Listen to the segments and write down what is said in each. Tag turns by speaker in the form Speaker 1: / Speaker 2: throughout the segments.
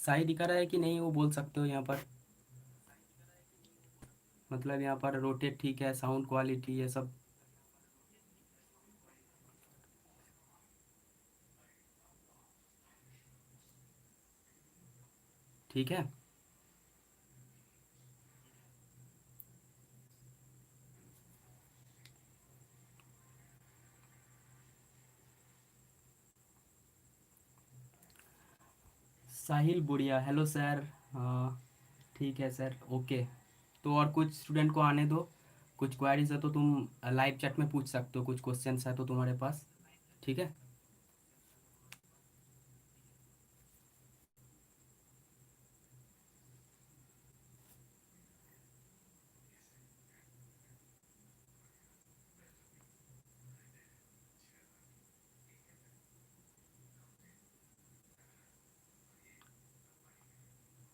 Speaker 1: सही दिखा रहा है कि नहीं वो बोल सकते हो यहाँ पर। मतलब यहाँ पर रोटेट ठीक है, साउंड क्वालिटी ये सब ठीक है। साहिल बुढ़िया, हेलो सर। हाँ ठीक है सर, ओके। तो और कुछ स्टूडेंट को आने दो। कुछ क्वेरीज है तो तुम लाइव चैट में पूछ सकते हो, कुछ क्वेश्चंस है तो तुम्हारे पास। ठीक है।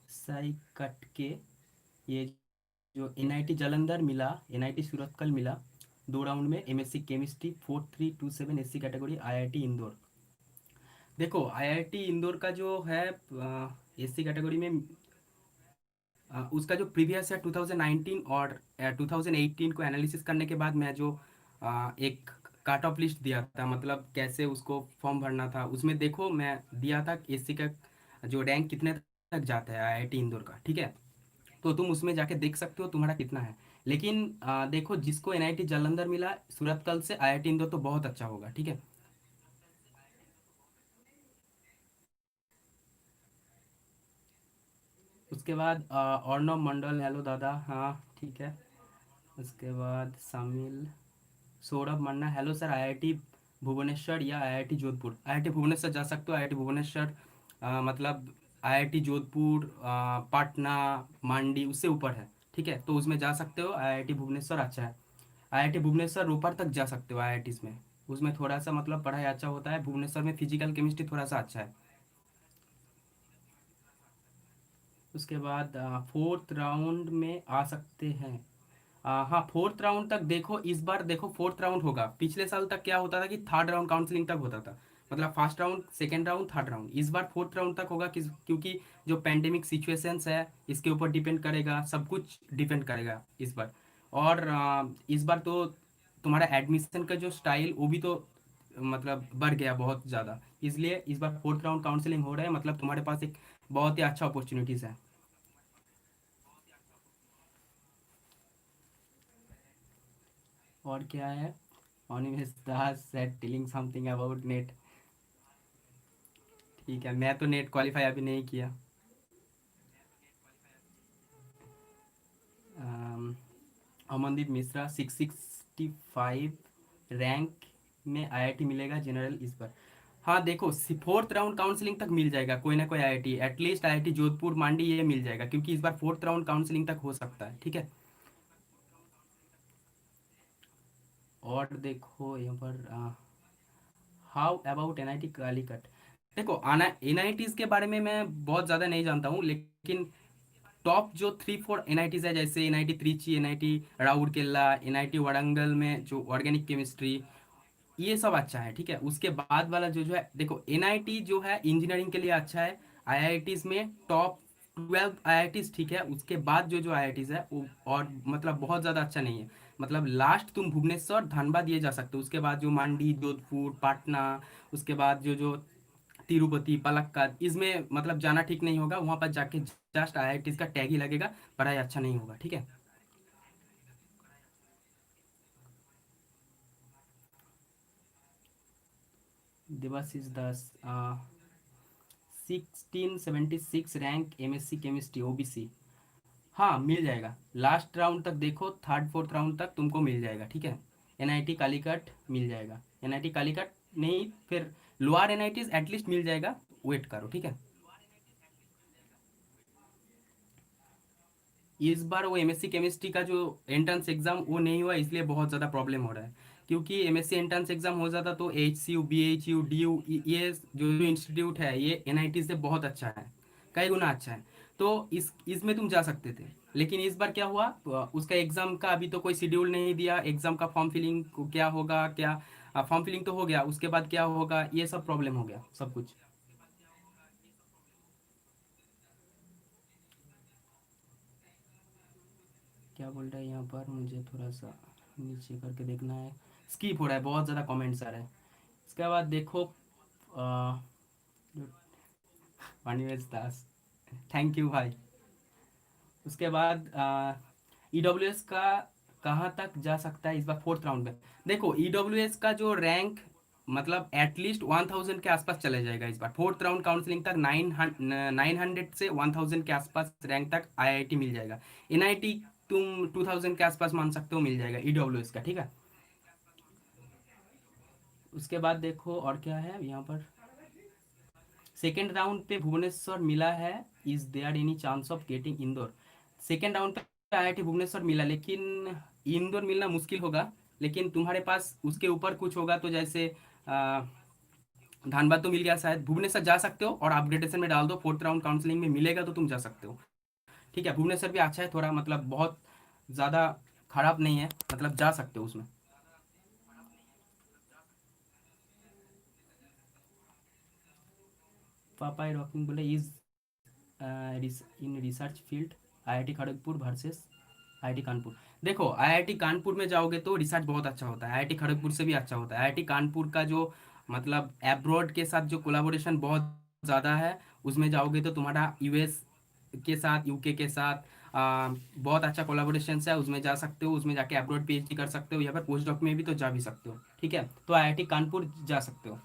Speaker 1: साई कट के ये जो एनआईटी जालंधर मिला, एनआईटी सूरतकल मिला, 2 राउंड में MSc chemistry 4327 SC category IIT Indore. देखो आईआईटी इंदौर का जो है एससी कैटेगरी में उसका जो प्रीवियस है 2019 और 2018 को एनालिसिस करने के बाद मैं जो एक काट ऑफ लिस्ट दिया था, मतलब कैसे उसको फॉर्म भरना था, उसमें देखो मैं दिया था एससी का जो रैंक कितने तक जाता है आईआईटी इंदौर का। ठीक है। तो तुम उसमें जाके देख सकते हो तुम्हारा कितना है। लेकिन देखो जिसको एनआईटी जालंधर मिला सूरतकल से आईआईटी इंदौर तो बहुत अच्छा होगा। ठीक है। उसके बाद अर्णव मंडल, हेलो दादा, हाँ ठीक है। उसके बाद शामिल सौरभ मन्ना, हेलो सर, आईआईटी भुवनेश्वर या आईआईटी जोधपुर। आईआईटी भुवनेश्वर जा सकते हो, आईआईटी भुवनेश्वर मतलब आईआईटी जोधपुर पटना मांडी उससे ऊपर है। ठीक है, तो उसमें जा सकते हो, आईआईटी भुवनेश्वर अच्छा है। आईआईटी भुवनेश्वर रोपर तक जा सकते हो आईआईटीज में। उसमें थोड़ा सा मतलब पढ़ाई अच्छा होता है, भुवनेश्वर में फिजिकल केमिस्ट्री थोड़ा सा अच्छा है। उसके बाद फोर्थ राउंड में आ सकते हैं। हाँ फोर्थ राउंड तक देखो, इस बार देखो फोर्थ राउंड होगा। पिछले साल तक क्या होता था कि थर्ड राउंड काउंसलिंग तक होता था, मतलब first round second round third round. इस बार फोर्थ राउंड तक होगा क्योंकि जो पेंडेमिक सिचुएशंस है इसके ऊपर डिपेंड करेगा, सब कुछ डिपेंड करेगा इस बार। और इस बार तो तुम्हारा एडमिशन का जो स्टाइल वो भी तो मतलब बढ़ गया बहुत ज़्यादा, इसलिए इस बार फोर्थ राउंड काउंसलिंग हो रहा है, मतलब तुम्हारे पास एक बहुत ही अच्छा अपॉर्चुनिटीज़ है। और क्या है, Animesh Das said telling something about NET. ठीक है, मैं तो नेट क्वालिफाई अभी नहीं किया। अम, अमनदीप मिश्रा 665 रैंक में आईआईटी मिलेगा जनरल इस बार। हाँ देखो फोर्थ राउंड काउंसलिंग तक मिल जाएगा कोई ना कोई आईआईटी, एटलीस्ट आईआईटी जोधपुर मांडी ये मिल जाएगा, क्योंकि इस बार फोर्थ राउंड काउंसलिंग तक हो सकता है। ठीक है। और देखो यहाँ पर हाउ अबाउट एनआईटी कालीकट। देखो आना एनआईटीज के बारे में मैं बहुत ज़्यादा नहीं जानता हूँ, लेकिन टॉप जो 3 4 एनआईटीज है, जैसे NIT Trichy, NIT Rourkela, NIT Warangal में जो ऑर्गेनिक केमिस्ट्री, ये सब अच्छा है। ठीक है। उसके बाद वाला जो जो है, देखो एनआईटी जो है इंजीनियरिंग के लिए अच्छा है। आईआईटीज में टॉप 12 आईआईटीज ठीक है, उसके बाद जो जो आईआईटीज है वो और मतलब बहुत ज़्यादा अच्छा नहीं है। मतलब लास्ट तुम भुवनेश्वर धनबाद ये जा सकते हो, उसके बाद जो मांडी जोधपुर पटना, उसके बाद जो जो तिरुपति पलक्कड, इसमें मतलब जाना ठीक नहीं होगा। वहां पर जाके जस्ट आईआईटीज का टैग ही लगेगा, पढ़ाई अच्छा नहीं होगा। ठीक है। देवाशीष दास 1676 रैंक एमएससी केमिस्ट्री ओबीसी। हाँ मिल जाएगा, लास्ट राउंड तक देखो, थर्ड फोर्थ राउंड तक तुमको मिल जाएगा। ठीक है। एनआईटी कालीकट मिल जाएगा, एनआईटी कालीकट नहीं फिर लोअर एनआईटीज एटलीस्ट मिल जाएगा, वेट करो। ठीक है। इस बार वो एमएससी केमिस्ट्री का जो एंट्रेंस एग्जाम वो नहीं हुआ, इसलिए बहुत ज़्यादा प्रॉब्लम हो रहा है। क्योंकि एमएससी एंट्रेंस एग्जाम हो जाता तो एचसीयू बीएचयू डीयू ये जो जो इंस्टीट्यूट है ये एनआईटी से बहुत अच्छा है, कई गुना अच्छा है। तो इसमें तुम जा सकते थे। लेकिन इस बार क्या हुआ, उसका एग्जाम का अभी तो कोई शेड्यूल नहीं दिया, एग्जाम का फॉर्म फिलिंग क्या होगा क्या, फॉर्म फिलिंग तो हो गया, उसके बाद क्या होगा ये सब प्रॉब्लम हो गया सब कुछ। क्या बोल रहा है यहाँ पर, मुझे थोड़ा सा नीचे करके देखना है। स्किप हो रहा है, बहुत ज़्यादा कमेंट्स आ रहे हैं। इसके बाद देखो वाणिवेश दास, थैंक यू भाई। उसके बाद ई डब्ल्यू एस का कहाँ तक जा सकता है इस बार फोर्थ राउंड में। देखो ई डब्ल्यू एस का जो रैंक मतलब एटलीस्ट 1000 के आसपास चले जाएगा इस बार फोर्थ राउंड काउंसलिंग तक। 900 से 1000 के आसपास रैंक तक आईआईटी मिल जाएगा। एनआईटी तुम 2000 के आसपास मान सकते हो, मिल जाएगा ई डब्ल्यू एस का, ठीक है। उसके बाद देखो और क्या है यहाँ पर। सेकेंड राउंड पे भुवनेश्वर मिला है, is there any chance of getting Indore. Second round पे आईआईटी भुवनेश्वर मिला, लेकिन इंदौर मिलना मुश्किल होगा। लेकिन तुम्हारे पास उसके ऊपर कुछ होगा तो जैसे आ, धनबाद तो मिल गया, शायद भुवनेश्वर जा सकते हो और अपडेटेशन में डाल दो फोर्थ राउंड काउंसलिंग में मिलेगा तो तुम जा सकते हो, ठीक है। भुवनेश्वर भी अच्छा है थोड़ा, मतलब बहुत ज़्यादा खराब नहीं है, मतलब जा सकते हो उसमें। पापा रॉकिंग बोले is in research field IIT Kharagpur versus IIT Kanpur. देखो आईआईटी कानपुर में जाओगे तो रिसर्च बहुत अच्छा होता है, आईआईटी खड़गपुर से भी अच्छा होता है। आईआईटी कानपुर का जो मतलब एब्रॉड के साथ जो कोलाबोरेशन बहुत ज़्यादा है, उसमें जाओगे तो तुम्हारा यूएस के साथ, यूके के साथ बहुत अच्छा कोलाबोरेशन है, उसमें जा सकते हो। उसमें जाके एब्रॉड पीएचडी कर सकते हो, या फिर पोस्ट डॉक में भी तो जा भी सकते हो, ठीक है। तो आईआईटी कानपुर जा सकते हो।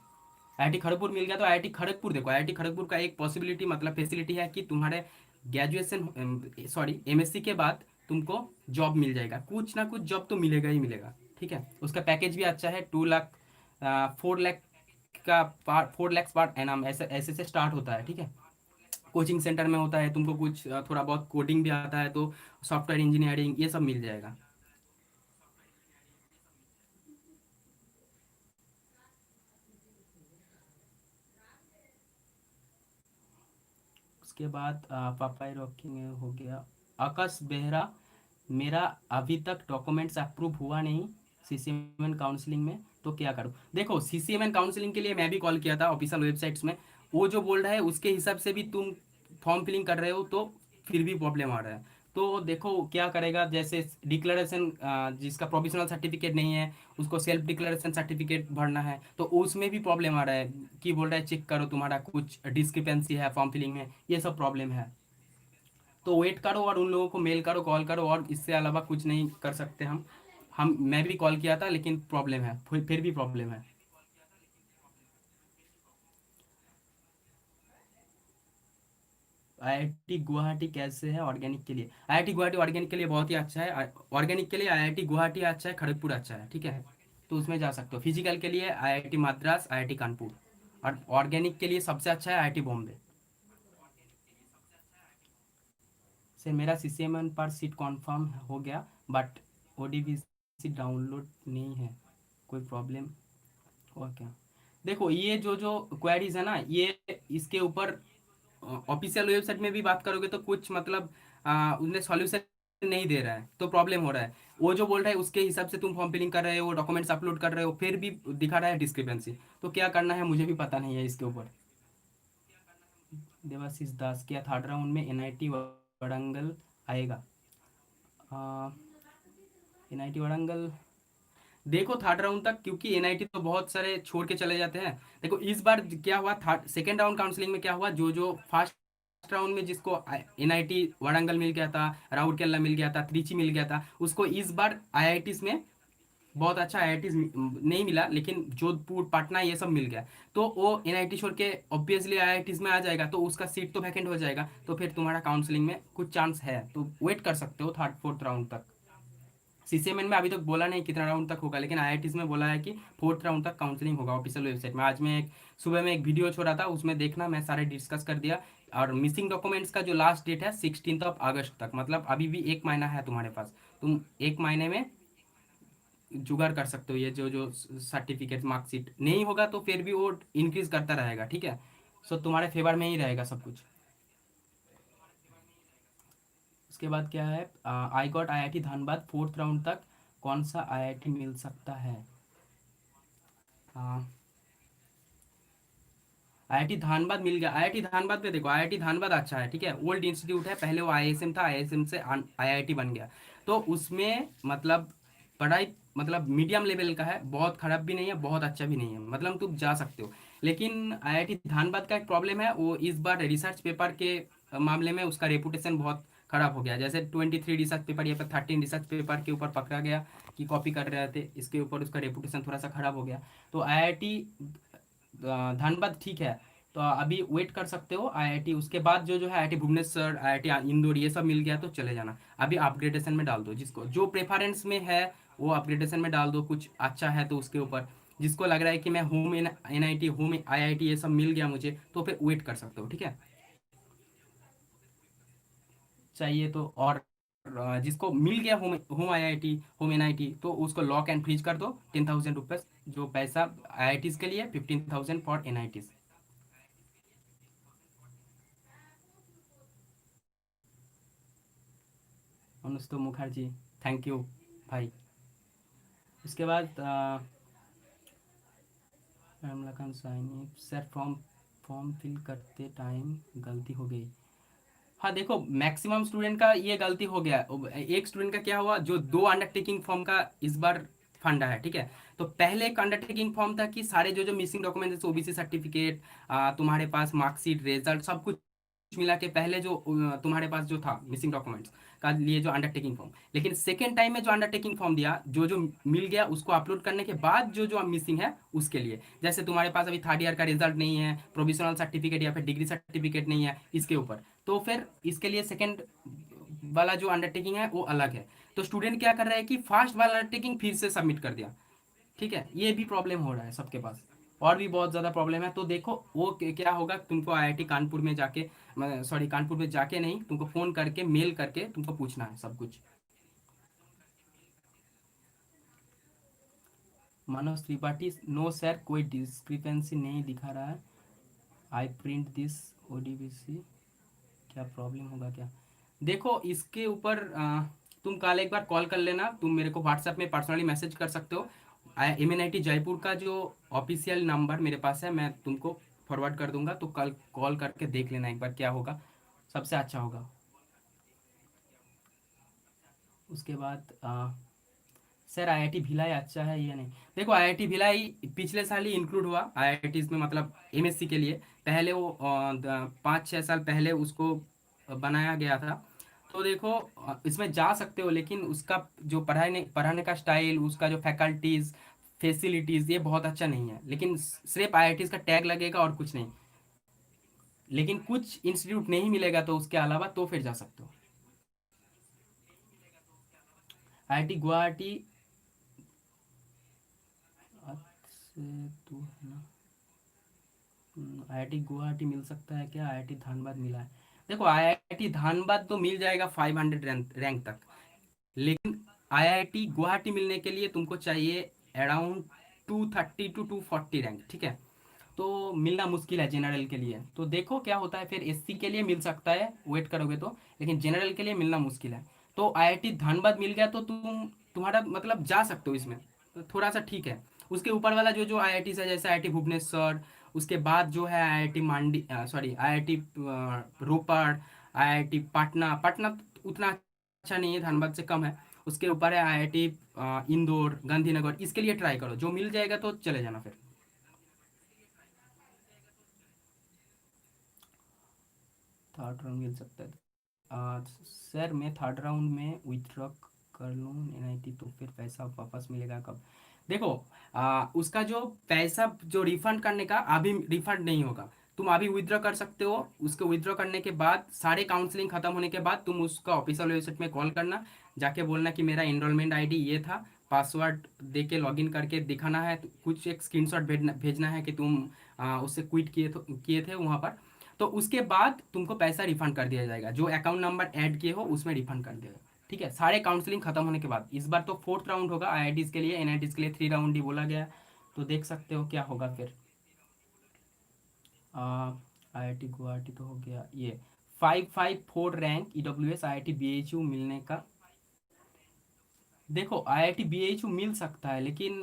Speaker 1: आईआईटी खड़गपुर मिल गया तो आईआईटी खड़गपुर देखो, आईआईटी खड़गपुर का एक पॉसिबिलिटी मतलब फैसिलिटी है कि तुम्हारे ग्रेजुएशन सॉरी एमएससी के बाद तुमको जॉब मिल जाएगा, कुछ ना कुछ जॉब तो मिलेगा ही मिलेगा, ठीक है। उसका पैकेज भी अच्छा है, 2 लाख 4 लाख का 4 लाख पर एनम ऐसे ऐसे से स्टार्ट होता है, ठीक है। कोचिंग सेंटर में होता है, तुमको कुछ थोड़ा बहुत कोडिंग भी आता है तो सॉफ्टवेयर इंजीनियरिंग ये सब मिल जाएगा। उसके बाद पापाई रॉकिंग हो गया। आकाश बेहरा, मेरा अभी तक डॉक्यूमेंट्स अप्रूव हुआ नहीं सीसीएमएन काउंसलिंग में, तो क्या करूँ। देखो सीसीएमएन काउंसलिंग के लिए मैं भी कॉल किया था ऑफिशियल वेबसाइट्स में, वो जो बोल रहा है उसके हिसाब से भी तुम फॉर्म फिलिंग कर रहे हो तो फिर भी प्रॉब्लम आ रहा है। तो देखो क्या करेगा, जैसे डिक्लेरेशन जिसका प्रोविजनल सर्टिफिकेट नहीं है उसको सेल्फ डिक्लेरेशन सर्टिफिकेट भरना है, तो उसमें भी प्रॉब्लम आ रहा है कि बोल रहा है चेक करो तुम्हारा कुछ डिस्क्रिपेंसी है फॉर्म फिलिंग में, ये सब प्रॉब्लम है। तो वेट करो और उन लोगों को मेल करो, कॉल करो, और इससे अलावा कुछ नहीं कर सकते हम मैं भी कॉल किया था लेकिन प्रॉब्लम है, फिर भी प्रॉब्लम है। आईआईटी गुवाहाटी कैसे है ऑर्गेनिक के लिए। आईआईटी गुवाहाटी ऑर्गेनिक के लिए बहुत ही अच्छा है। ऑर्गेनिक के लिए आईआईटी गुवाहाटी अच्छा है, खड़गपुर अच्छा है, ठीक है। तो उसमें जा सकते हो। फिजिकल के लिए आईआईटी मद्रास, आईआईटी कानपुर। और ऑर्गेनिक के लिए सबसे अच्छा है आईआईटी बॉम्बे से। मेरा सीसीएमएन पर सीट कॉन्फर्म हो गया, बट ओडीबीसी डाउनलोड नहीं है, कोई प्रॉब्लम और क्या। देखो ये जो जो क्वेरीज है ना, ये इसके ऊपर ऑफिशियल वेबसाइट में भी बात करोगे तो कुछ मतलब उसने सॉल्यूशन नहीं दे रहा है, तो प्रॉब्लम हो रहा है। वो जो बोल रहा है उसके हिसाब से तुम फॉर्म फिलिंग कर रहे हो, डॉक्यूमेंट्स अपलोड कर रहे हो, फिर भी दिखा रहा है डिस्क्रिपेंसी। तो क्या करना है मुझे भी पता नहीं है इसके ऊपर। देवाशीष दास, क्या थर्ड राउंड में एनआईटी वरंगल आएगा। एनआईटी वरंगल देखो थर्ड राउंड तक, क्योंकि एनआईटी तो बहुत सारे छोड़ के चले जाते हैं। देखो इस बार क्या हुआ, थर्ड सेकेंड राउंड काउंसलिंग में क्या हुआ, जो जो फर्स्ट राउंड में जिसको एनआईटी वारंगल मिल गया था, राउरकेला मिल गया था, त्रिची मिल गया था, उसको इस बार आईआईटीज में बहुत अच्छा आईआईटीज नहीं मिला, लेकिन जोधपुर पटना ये सब मिल गया। तो वो एनआईटी छोड़ के ऑब्वियसली आईआईटीज में आ जाएगा, तो उसका सीट तो वैकेंट हो जाएगा, तो फिर तुम्हारा काउंसलिंग में कुछ चांस है, तो वेट कर सकते हो थर्ड फोर्थ राउंड तक। सीसीएमएन में अभी तक बोला नहीं कितना राउंड तक होगा, लेकिन आईआईटीज में बोला है कि फोर्थ राउंड तक काउंसलिंग होगा ऑफिशियल वेबसाइट में। आज मैं एक सुबह में एक वीडियो छोड़ा था, उसमें देखना, मैं सारे डिस्कस कर दिया। और मिसिंग डॉक्यूमेंट्स का जो लास्ट डेट है 16 अगस्त तक, मतलब अभी भी एक महीना है तुम्हारे पास। तुम एक महीने में जुगाड़ कर सकते हो, ये जो जो सर्टिफिकेट मार्कशीट नहीं होगा तो फिर भी वो इंक्रीज करता रहेगा, ठीक है। सो तुम्हारे फेवर में ही रहेगा सब कुछ। उसके बाद क्या है, I got IIT Dhanbad fourth round तक कौन सा आईआईटी मिल सकता है। आईआईटी धानबाद मिल गया। आईआईटी धानबाद पे देखो, आईआईटी धानबाद अच्छा है, ठीक है। ओल्ड इंस्टीट्यूट है, पहले वो आईएसएम था, आईएसएम से आईआईटी बन गया। तो उसमें मतलब पढ़ाई मतलब मीडियम लेवल का है, बहुत खराब भी नहीं है, बहुत अच्छा भी नहीं है, मतलब तुम जा सकते हो। लेकिन आईआईटी धानबाद का एक प्रॉब्लम है, वो इस बार रिसर्च पेपर के मामले में उसका रेपुटेशन बहुत खराब हो गया। जैसे 23 रिसर्च पेपर या फिर 13 रिसर्च पेपर के ऊपर पकड़ा गया कि कॉपी कर रहे थे, इसके ऊपर उसका रेपुटेशन थोड़ा सा खराब हो गया। तो आईआईटी धनबाद ठीक है, तो अभी वेट कर सकते हो आईआईटी, उसके बाद जो जो है आईआईटी भुवनेश्वर, आईआईटी इंदौर, ये सब मिल गया तो चले जाना। अभी अपग्रेडेशन में डाल दो, जिसको जो प्रेफरेंस में है वो अपग्रेडेशन में डाल दो, कुछ अच्छा है तो उसके ऊपर। जिसको लग रहा है कि मैं होम एनआईटी, होम आईआईटी ये सब मिल गया मुझे, तो फिर वेट कर सकते हो, ठीक है। चाहिए तो और जिसको मिल गया home home IIT, home NIT, तो उसको लॉक एंड फ्रीज कर दो 10,000 रुपीज, जो पैसा आईआईटीज के लिए, 15,000 for NITs. Anushto Mukherjee, thank you भाई। उसके बाद Lakhan Saini sir, form form fill करते टाइम गलती हो गई। हाँ देखो, मैक्सिमम स्टूडेंट का ये गलती हो गया। एक स्टूडेंट का क्या हुआ, जो दो अंडरटेकिंग फॉर्म का इस बार फंडा है, ठीक है। तो पहले एक अंडरटेकिंग फॉर्म था कि सारे जो जो मिसिंग डॉक्यूमेंट, जैसे ओबीसी सर्टिफिकेट, तुम्हारे पास मार्कशीट, रिजल्ट, सब कुछ मिला के पहले जो तुम्हारे पास जो था मिसिंग डॉक्यूमेंट्स का लिए जो अंडरटेकिंग फॉर्म। लेकिन सेकेंड टाइम में जो अंडरटेकिंग फॉर्म दिया, जो जो मिल गया उसको अपलोड करने के बाद जो जो मिसिंग है उसके लिए, जैसे तुम्हारे पास अभी थर्ड ईयर का रिजल्ट नहीं है, प्रोविजनल सर्टिफिकेट या फिर डिग्री सर्टिफिकेट नहीं है इसके ऊपर, तो फिर इसके लिए सेकेंड वाला जो अंडरटेकिंग है वो अलग है। तो स्टूडेंट क्या कर रहा है कि फास्ट वाला अंडरटेकिंग फिर से सबमिट कर दिया, ठीक है। ये भी प्रॉब्लम हो रहा है सबके पास, और भी बहुत ज़्यादा प्रॉब्लम है। तो देखो वो क्या होगा, तुमको आईआईटी कानपुर में जाके, सॉरी कानपुर में जाके नहीं, तुमको फ़ोन करके मेल करके तुमको पूछना है सब कुछ। मनोज त्रिपाठी, नो सर, कोई डिस्क्रिपेंसी नहीं दिखा रहा है। आई प्रिंट दिस ओडीबीसी, क्या प्रॉब्लम होगा क्या। देखो इसके ऊपर तुम कल एक बार कॉल कर लेना, तुम मेरे को व्हाट्सएप में पर्सनली मैसेज कर सकते हो। एमएनआईटी जयपुर का जो ऑफिशियल नंबर मेरे पास है, मैं तुमको फॉरवर्ड कर दूंगा, तो कल कॉल करके देख लेना एक बार क्या होगा, सबसे अच्छा होगा। उसके बाद सर आईआईटी भिलाई अच्छा है या नहीं। देखो आईआईटी भिलाई पिछले साल ही इंक्लूड हुआ आईआईटीज में, मतलब एमएससी के लिए। पहले वो 5-6 साल पहले उसको बनाया गया था। तो देखो इसमें जा सकते हो, लेकिन उसका जो पढ़ाने का स्टाइल, उसका जो फैकल्टीज, फैसिलिटीज, ये बहुत अच्छा नहीं है। लेकिन सिर्फ आईआईटीज का टैग लगेगा और कुछ नहीं। लेकिन कुछ इंस्टीट्यूट नहीं मिलेगा तो उसके अलावा तो फिर जा सकते हो। आईआईटी गुवाहाटी से तो है ना। आईआईटी गुवाहाटी मिल सकता है क्या, आईआईटी धानबाद मिला है। देखो आईआईटी धानबाद तो मिल जाएगा 500 रैंक तक, लेकिन आईआईटी गुवाहाटी मिलने के लिए तुमको चाहिए अराउंड 230 to 240 रैंक, ठीक है। तो मिलना मुश्किल है जनरल के लिए। तो देखो क्या होता है, फिर एससी के लिए मिल सकता है वेट करोगे तो, लेकिन जनरल के लिए मिलना मुश्किल है। तो आईआईटी धनबाद मिल गया तो तुम्हारा मतलब जा सकते हो इसमें, तो थोड़ा सा ठीक है। उसके ऊपर वाला जो जो आईआईटी है, जैसे आईआईटी भुवनेश्वर, उसके बाद जो है आईआईटी मांडी, सॉरी आईआईटी रोपड़, आईआईटी पटना, पटना तो उतना अच्छा नहीं है, धनबाद से कम है। उसके ऊपर है आईआईटी इंदौर, गांधीनगर, इसके लिए ट्राई करो, जो मिल जाएगा तो चले जाना फिर। थर्ड राउंड मिल सकता है। सर मैं थर्ड राउंड में विथड्रॉ कर लूँ एनआईटी, तो फिर पैसा वापस मिलेगा कब। देखो उसका जो पैसा जो रिफंड करने का, अभी रिफंड नहीं होगा। तुम अभी विथड्रॉ कर सकते हो, उसको विथड्रॉ करने के बाद सारे काउंसलिंग खत्म होने के बाद तुम उसका ऑफिशियल वेबसाइट में कॉल करना, जाके बोलना कि मेरा एनरोलमेंट आईडी ये था, पासवर्ड दे के लॉगिन करके दिखाना है, तो कुछ एक स्क्रीनशॉट भेजना भेजना है कि तुम उससे क्विट किए थे वहाँ पर। तो उसके बाद तुमको पैसा रिफंड कर दिया जाएगा, जो अकाउंट नंबर ऐड किए हो उसमें रिफंड कर देगा, ठीक है। सारे काउंसलिंग खत्म होने के बाद, इस बार तो फोर्थ राउंड होगा आईआईटीज के लिए, एनआईटीज के लिए 3 राउंड ही बोला गया है। तो देख सकते हो क्या होगा फिर। आईआईटी गुवाहाटी तो हो गया ये, 554 रैंक ईडब्ल्यूएस आईआईटी बीएचयू मिलने का। देखो आईआईटी बीएचयू मिल सकता है, लेकिन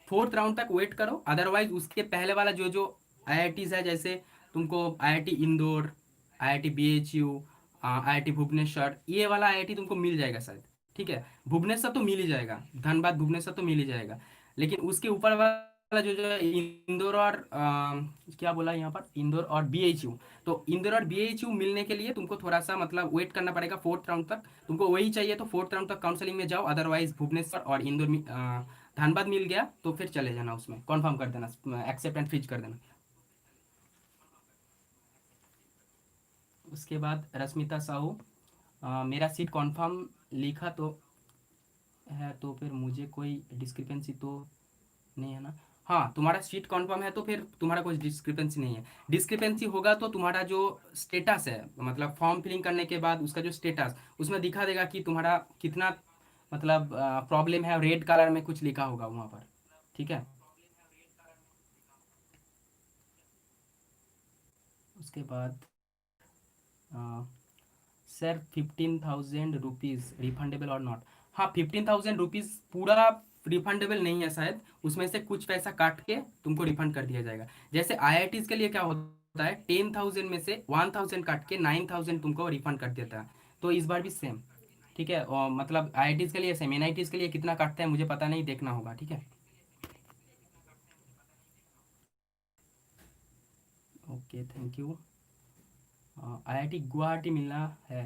Speaker 1: फोर्थ राउंड तक वेट करो, अदरवाइज उसके पहले वाला जो जो आईआईटीज है, जैसे तुमको IIT Indore, IIT BHU, IIT Bhubaneswar, ये वाला आईआईटी तुमको मिल जाएगा शायद। ठीक है, भुवनेश्वर तो मिल ही जाएगा, धनबाद भुवनेश्वर तो मिल ही जाएगा। लेकिन उसके ऊपर वाला जो जो है, इंदौर और क्या बोला यहाँ पर, इंदौर और बीएचयू। तो इंदौर और बीएचयू मिलने के लिए तुमको थोड़ा सा मतलब वेट करना पड़ेगा फोर्थ राउंड तक। तुमको वही चाहिए तो फोर्थ राउंड तक काउंसलिंग में जाओ, अदरवाइज भुवनेश्वर और इंदौर धनबाद मिल गया तो फिर चले जाना, उसमें कन्फर्म कर देना, एक्सेप्ट एंड फ्रीज कर देना। उसके बाद रश्मिता साहू, मेरा सीट कॉन्फर्म लिखा तो है, तो फिर मुझे कोई डिस्क्रिपेंसी तो नहीं है ना? हाँ, तुम्हारा सीट कॉन्फर्म है तो फिर तुम्हारा कोई डिस्क्रिपेंसी नहीं है। डिस्क्रिपेंसी होगा तो तुम्हारा जो स्टेटस है, मतलब फॉर्म फिलिंग करने के बाद उसका जो स्टेटस, उसमें दिखा देगा कि तुम्हारा कितना मतलब प्रॉब्लम है, रेड कलर में कुछ लिखा होगा वहाँ पर। ठीक है। उसके बाद सर 15,000 रुपीज़ रिफंडेबल और नॉट। हाँ, 15,000 रुपीज़ पूरा रिफंडेबल नहीं है शायद, उसमें से कुछ पैसा काट के तुमको रिफंड कर दिया जाएगा। जैसे आईआईटीज के लिए क्या होता है, 10,000 में से 1,000 काट के 9,000 तुमको रिफंड कर देता है। तो इस बार भी सेम। ठीक है, और मतलब आईआईटीज के लिए सेम, एनआईटीज के लिए कितना काटता है मुझे पता नहीं, देखना होगा। ठीक है। Okay, thank you. IIT Guwahati मिलना है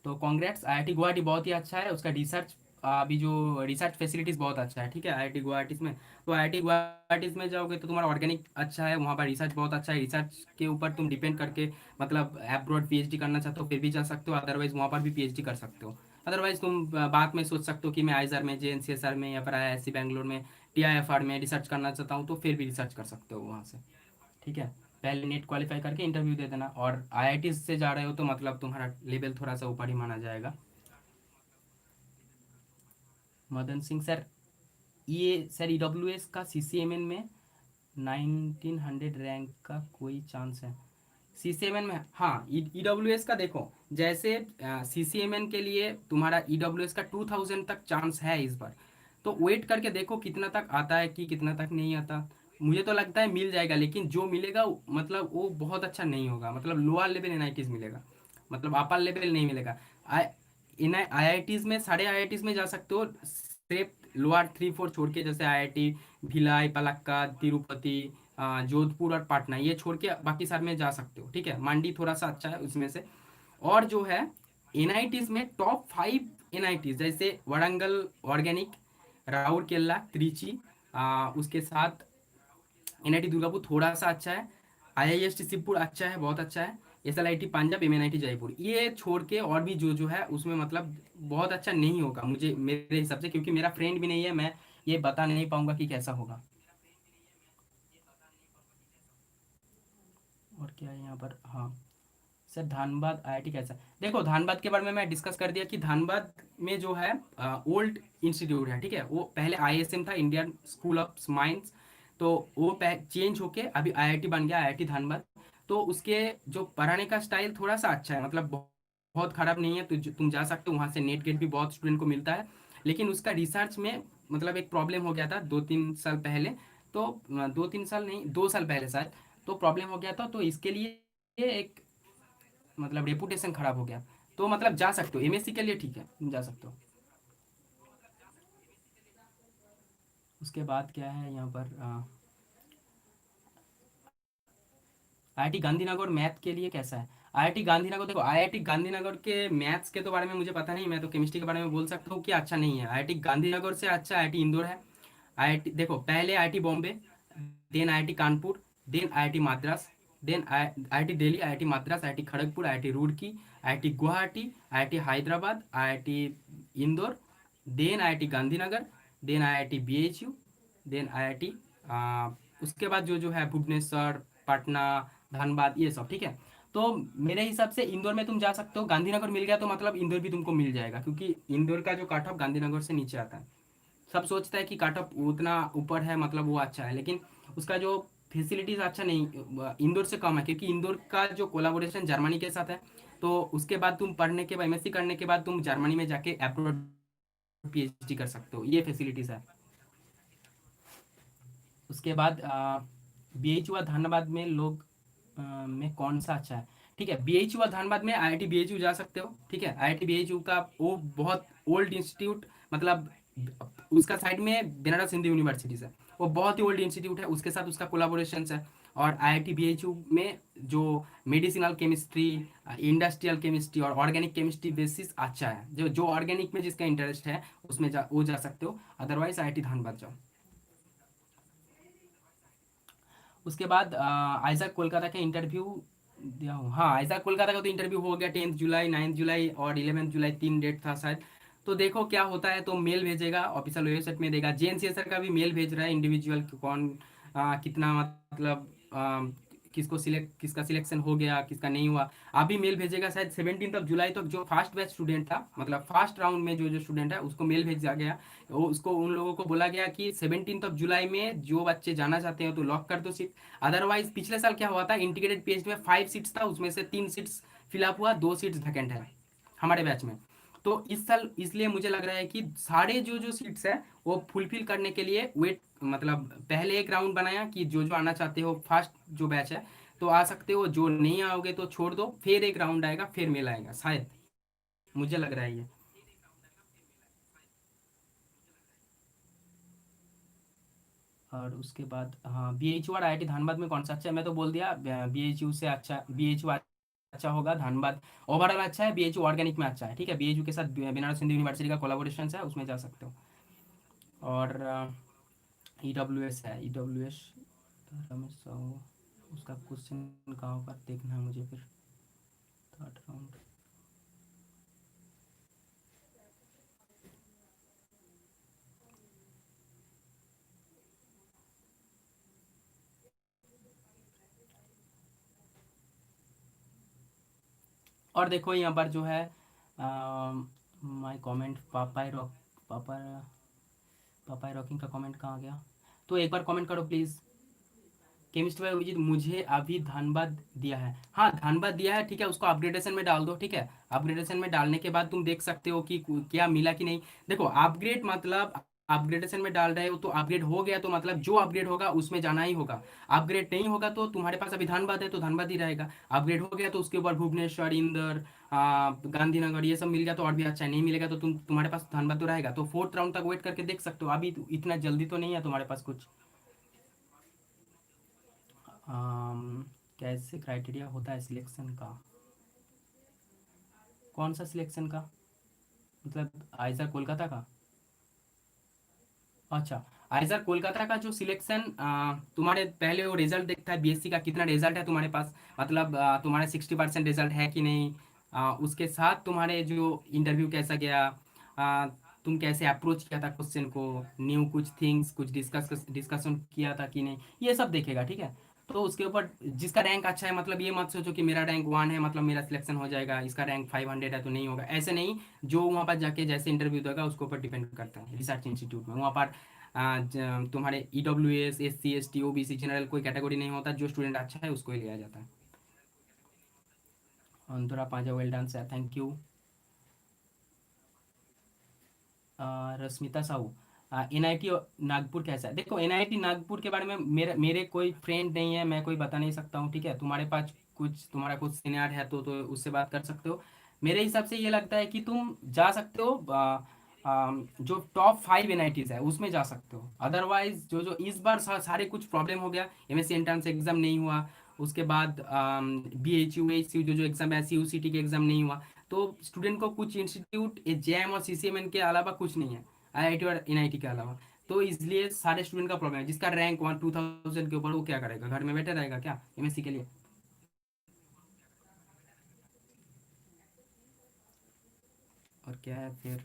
Speaker 1: तो कॉन्ग्रेट्स। आईआईटी गुवाहाटी बहुत ही अच्छा है, उसका रिसर्च अभी जो रिसर्च फैसिलिटीज़ बहुत अच्छा है। ठीक है, आईआईटी गुवाहाटी में। तो आईआईटी गुवाहाटी में जाओगे तो तुम्हारा ऑर्गेनिक अच्छा है, वहाँ पर रिसर्च बहुत अच्छा है। रिसर्च के ऊपर तुम डिपेंड करके मतलब अब्रॉड पीएचडी करना चाहते हो फिर भी जा सकते हो, अदरवाइज वहाँ पर भी पीएचडी कर सकते हो। अदरवाइज तुम बाद में सोच सकते हो कि मैं आईजर में, जेएनसीएसआर में, या फिर आईआईएससी बैंगलोर में, टीआईएफआर में रिसर्च करना चाहता हूँ, तो फिर भी रिसर्च कर सकते हो वहाँ से। ठीक है, पहले नेट क्वालिफाई करके इंटरव्यू दे देना, और आईआईटी से जा रहे हो तो मतलब तुम्हारा लेवल थोड़ा सा ऊपर ही माना जाएगा। मदन सिंह सर, ये सर ईडब्ल्यूएस का सीसीएमएन में 1900 रैंक का कोई चांस है? सीसीएमएन में, हाँ, ईडब्ल्यूएस का देखो, जैसे सीसीएमएन के लिए तुम्हारा ईडब्ल्यूएस का 2000 तक चांस है इस बार। तो वेट करके देखो कितना तक आता है कि कितना तक नहीं आता। मुझे तो लगता है मिल जाएगा, लेकिन जो मिलेगा मतलब वो बहुत अच्छा नहीं होगा, मतलब लोअर लेवल एनआईटीज मिलेगा, मतलब अपर लेवल नहीं मिलेगा। आई इन आईआईटीज में, सारे आईआईटीज में जा सकते हो, सिर्फ लोअर 3 4 छोड़ के, जैसे आईआईटी भिलाई, पलक्का, तिरुपति, जोधपुर और पटना, ये छोड़ के बाकी सारे में जा सकते हो। ठीक है, मंडी थोड़ा सा अच्छा है उसमें से। और जो है एनआईटीज में टॉप 5 एनआईटीज, जैसे वरंगल ऑर्गेनिक, राउरकेला, त्रिची, उसके साथ एनआईटी दुर्गापुर थोड़ा सा अच्छा है, आईआईएसटी शिवपुर अच्छा है, बहुत अच्छा है, एसएलआईटी पंजाब, एमएनआईटी जयपुर, ये छोड़ के और भी जो जो है उसमें मतलब बहुत अच्छा नहीं होगा मुझे, मेरे हिसाब से, क्योंकि मेरा फ्रेंड भी नहीं है, मैं ये बता नहीं पाऊंगा कि कैसा होगा। और क्या है यहाँ पर, हाँ सर, धानबाद आईआईटी कैसा है? देखो, धानबाद के बारे में मैं डिस्कस कर दिया कि धानबाद में जो है ओल्ड इंस्टीट्यूट है। ठीक है, वो पहले आईएसएम था, इंडियन स्कूल ऑफ माइंस। तो वो चेंज होके अभी आईआईटी बन गया, आईआईटी धानबाद। तो उसके जो पढ़ाने का स्टाइल थोड़ा सा अच्छा है, मतलब बहुत खराब नहीं है, तो तुम जा सकते हो वहाँ से, नेट गेट भी बहुत स्टूडेंट को मिलता है। लेकिन उसका रिसर्च में मतलब एक प्रॉब्लम हो गया था 2 3 साल पहले। तो 2 3 साल नहीं, 2 साल पहले शायद। तो प्रॉब्लम हो गया था, तो इसके लिए एक मतलब रेपुटेशन खराब हो गया। तो मतलब जा सकते हो, एमएससी के लिए ठीक है, तुम जा सकते हो। उसके बाद क्या है यहाँ पर, आईआईटी गांधीनगर मैथ के लिए कैसा है? आईआईटी गांधीनगर, देखो आईआईटी गांधीनगर के मैथ्स के तो बारे में मुझे पता नहीं, मैं तो केमिस्ट्री के बारे में बोल सकता हूँ कि अच्छा नहीं है। आईआईटी गांधीनगर से अच्छा आईआईटी इंदौर है। आईआईटी देखो, पहले IIT Bombay, then IIT Kanpur, then IIT Madras, then IIT Delhi, IIT Madras, IIT Kharagpur, IIT Roorkee, IIT Guwahati, IIT Hyderabad, IIT Indore, then IIT Gandhinagar, then IIT BHU, then IIT, उसके बाद जो जो है भुवनेश्वर, पटना, धनबाद, ये सब। ठीक है, तो मेरे हिसाब से इंदौर में तुम जा सकते हो। गांधीनगर मिल गया तो मतलब इंदौर भी तुमको मिल जाएगा, क्योंकि इंदौर का जो कट ऑफ गांधीनगर से नीचे आता है। सब सोचता है कि कट ऑफ उतना ऊपर है, मतलब वो अच्छा है, लेकिन उसका जो फैसिलिटीज अच्छा नहीं, इंदौर से कम है, क्योंकि इंदौर का जो कोलाबोरेशन जर्मनी के साथ है। तो उसके बाद तुम पढ़ने के बाद, एमएससी करने के बाद तुम जर्मनी में जाके अब्रॉड पीएचडी कर सकते हो, ये फैसिलिटीज है। उसके बाद बीएचयू धनबाद में लोग में कौन सा अच्छा है? ठीक है। बीएचयू और धनबाद में आईआईटी बीएचयू जा सकते हो, ठीक है। आईआईटी बीएचयू का वो बहुत ओल्ड इंस्टीट्यूट, मतलब उसका साइड में बनारस हिंदू यूनिवर्सिटी है, वो बहुत ही ओल्ड इंस्टीट्यूट है, उसके साथ उसका कोलाबोरेशन है। और आईआईटी बीएचयू में जो मेडिसिनल केमिस्ट्री, इंडस्ट्रियल केमिस्ट्री और ऑर्गेनिक केमिस्ट्री बेसिस अच्छा है, जो जो ऑर्गेनिक में जिसका इंटरेस्ट है उसमें वो जा सकते हो। अदरवाइज आईआईटी धनबाद जाओ। उसके बाद आइजैक कोलकाता का इंटरव्यू दिया हूँ। हाँ, आइजैक कोलकाता का तो इंटरव्यू हो गया, 10 जुलाई, 9 जुलाई और 11 जुलाई, 3 डेट था शायद। तो देखो क्या होता है, तो मेल भेजेगा, ऑफिशियल वेबसाइट में देगा। जेएनसीएसआर का भी मेल भेज रहा है इंडिविजुअल, कौन कितना मतलब किसको सिलेक्ट, किसका सिलेक्शन हो गया, किसका नहीं हुआ। अभी मेल भेजेगा शायद 17 जुलाई तक। जो फर्स्ट बैच स्टूडेंट था, मतलब फर्स्ट राउंड में जो जो स्टूडेंट है उसको मेल भेजा गया। वो उसको उन लोगों को बोला गया कि 17 जुलाई में जो बच्चे जाना चाहते हैं तो लॉक कर दो सीट। अदरवाइज पिछले साल क्या हुआ था, इंटीग्रेटेड पीएचडी में 5 सीट्स था, उसमें से 3 सीट्स फिलअप हुआ, 2 सीट्स वैकेंट है हमारे बैच में। तो इस साल इसलिए मुझे लग रहा है कि सारे जो जो सीट्स है वो फुलफिल करने के लिए वेट, मतलब पहले एक राउंड बनाया कि जो जो आना चाहते हो फर्स्ट जो बैच है तो आ सकते हो, जो नहीं आओगे तो छोड़ दो, फिर एक राउंड आएगा, फिर मेल आएगा शायद, मुझे लग रहा है ये। और उसके बाद हाँ, बीएचयू और आईआईटी धनबाद में कौन सा अच्छा है, मैं तो बोल दिया बीएचयू से अच्छा, बीएचयू अच्छा होगा। धनबाद ओवरऑल अच्छा है, बीएचयू ऑर्गेनिक में अच्छा है, ठीक है। बीएचयू के साथ बनारस हिंदू यूनिवर्सिटी का कोलाबोरेशन है, उसमें जा सकते हो। और ईडब्ल्यू एस है, ईडब्ल्यू एस रमेश साहू, उसका क्वेश्चन कहाँ होगा देखना है मुझे फिर, थर्ड राउंड। और देखो यहाँ पर जो है माय कमेंट, पापा पापा रॉकिंग का कमेंट कहाँ गया, तो एक बार कमेंट करो प्लीज। केमिस्ट्री बाय अभिजीत मुझे अभी धनबाद दिया है, हाँ धनबाद दिया है, ठीक है। उसको अपग्रेडेशन में डाल दो, ठीक है। अपग्रेडेशन में डालने के बाद तुम देख सकते हो कि क्या मिला कि नहीं। देखो अपग्रेड मतलब अपग्रेडेशन में डाल रहे हो तो अपग्रेड हो गया, तो मतलब जो अपग्रेड होगा उसमें जाना ही होगा। अपग्रेड नहीं होगा तो तुम्हारे पास अभी धनबाद है तो धनबाद ही रहेगा। अपग्रेड हो गया तो उसके ऊपर भुवनेश्वर, इंदौर, गांधीनगर ये सब मिल गया तो और भी अच्छा है, नहीं मिलेगा तो तुम्हारे पास धनबाद तो रहेगा। तो फोर्थ राउंड तक वेट करके देख सकते हो, अभी इतना जल्दी तो नहीं है तुम्हारे पास कुछ। अम, कैसे क्राइटेरिया होता है सिलेक्शन का, कौन सा सिलेक्शन का, मतलब आइजर कोलकाता का। अच्छा, आइजर कोलकाता का जो सिलेक्शन, तुम्हारे पहले वो रिजल्ट देखता है बीएससी का, कितना रिजल्ट है तुम्हारे पास, मतलब तुम्हारे 60% रिजल्ट है कि नहीं। उसके साथ तुम्हारे जो इंटरव्यू कैसा गया, आ, तुम कैसे अप्रोच किया था क्वेश्चन को, न्यू कुछ थिंग्स कुछ डिस्कशन किया था कि नहीं, ये सब देखेगा, ठीक है। तो उसके ऊपर जिसका रैंक अच्छा है, मतलब ये मत सोचो कि मेरा रैंक 1 है मतलब मेरा सिलेक्शन हो जाएगा, इसका रैंक 500 है तो नहीं होगा, ऐसे नहीं। जो वहाँ पर जाके जैसे इंटरव्यू देगा उसके ऊपर डिपेंड करता है। रिसर्च इंस्टीट्यूट में वहाँ पर तुम्हारे EWS SC ST OBC general कोई कैटेगरी नहीं होता, जो स्टूडेंट अच्छा है उसको ही लिया जाता है। Antara Panja, well done sir, thank you. Rashmita Sahu, NIT Nagpur कैसा है, देखो एनआईटी नागपुर के बारे में मेरे मेरे कोई फ्रेंड नहीं है, मैं कोई बता नहीं सकता हूँ, ठीक है। तुम्हारे पास कुछ, तुम्हारा कुछ सीनियर है तो उससे बात कर सकते हो। मेरे हिसाब से ये लगता है कि तुम जा सकते हो, जो टॉप 5 NITs है उसमें जा सकते हो। अदरवाइज जो जो इस बार सारे कुछ प्रॉब्लम हो गया, MSc एंट्रेंस एग्जाम नहीं हुआ, उसके बाद BHU जो जो एग्जाम है, CUCT के एग्जाम नहीं हुआ, तो स्टूडेंट को कुछ इंस्टीट्यूट JAM और CCMN के अलावा कुछ नहीं है, IIT और NIT के अलावा। तो इसलिए सारे स्टूडेंट का प्रॉब्लम है, जिसका रैंक 1-2000 के ऊपर, वो क्या करेगा, घर में बैठे रहेगा क्या MSc के लिए। और क्या है फिर।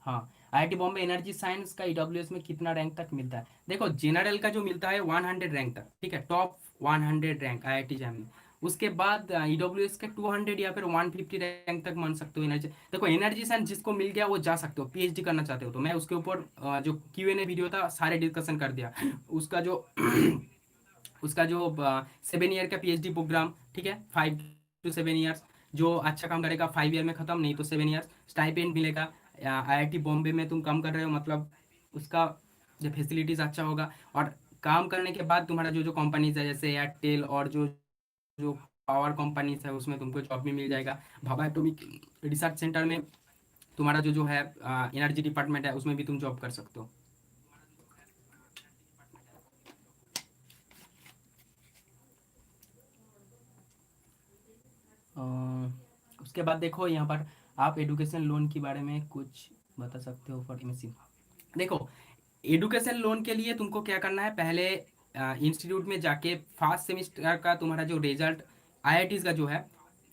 Speaker 1: हाँ, IIT बॉम्बे एनर्जी साइंस का EWS में कितना रैंक तक मिलता है, देखो जनरल का जो मिलता है 100 रैंक तक, ठीक है, टॉप 100 रैंक IIT जैम में। उसके बाद EWS के 200 या फिर 150 रैंक तक मान सकते हो एनर्जी। देखो एनर्जी साइंस जिसको मिल गया वो जा सकते हो, PhD करना चाहते हो तो। मैं उसके ऊपर जो Q&A वीडियो था सारे डिस्कशन कर दिया। उसका जो उसका जो 7 ईयर का PhD प्रोग्राम, ठीक है, 5 to 7 ईयर्स, जो अच्छा काम करेगा 5 ईयर में खत्म, नहीं तो 7 ईयर्स स्टाइपेंड मिलेगा। IIT बॉम्बे में तुम काम कर रहे हो मतलब उसका जो फैसिलिटीज़ अच्छा होगा। और काम करने के बाद तुम्हारा जो जो कंपनीज है जैसे एयरटेल और जो जो पावर कंपनीज है उसमें तुमको जॉब भी मिल जाएगा। भाभा एटॉमिक रिसर्च सेंटर में तुम्हारा जो जो है एनर्जी डिपार्टमेंट है उसमें भी तुम जॉब कर सकते हो। अ, उसके बाद देखो यहाँ पर आप एडुकेशन लोन के बारे में कुछ बता सकते हो फॉर एमएससी। देखो, एडुकेशन लोन के लिए तुमको क्या करना है, पहले इंस्टीट्यूट में जाके फर्स्ट सेमेस्टर का तुम्हारा जो रिजल्ट आईआईटीज का जो है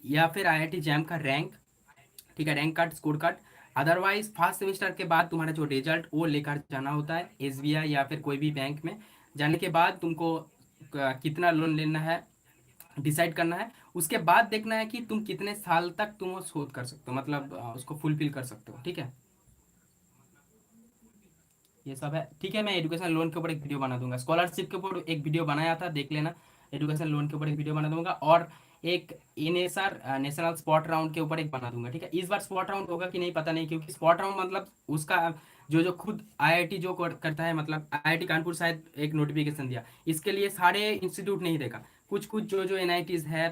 Speaker 1: या फिर आईआईटी जैम का रैंक, ठीक है, rank card score card, otherwise first semester के बाद तुम्हारा जो रिजल्ट वो लेकर जाना होता है एसबीआई या फिर कोई भी बैंक में। जाने के बाद तुमको कितना लोन लेना है डिसाइड करना है। उसके बाद देखना है कि तुम कितने साल तक तुम वो शोध कर सकते हो, मतलब उसको फुलफिल कर सकते हो, ठीक है। ये सब है, ठीक है। मैं एजुकेशन लोन के ऊपर एक वीडियो बना दूंगा, स्कॉलरशिप के ऊपर एक वीडियो बनाया था, देख लेना। एजुकेशन लोन के ऊपर एक वीडियो बना दूंगा, और एक एनएसआर नेशनल स्पॉट राउंड के ऊपर एक बना दूंगा, ठीक है। इस बार स्पॉट राउंड होगा कि नहीं पता नहीं, क्योंकि स्पॉट राउंड मतलब उसका जो जो खुद आईआईटी जो करता है, मतलब आईआईटी कानपुर शायद एक नोटिफिकेशन दिया, इसके लिए सारे इंस्टीट्यूट नहीं देगा। कुछ कुछ जो जो एनआईटीज है,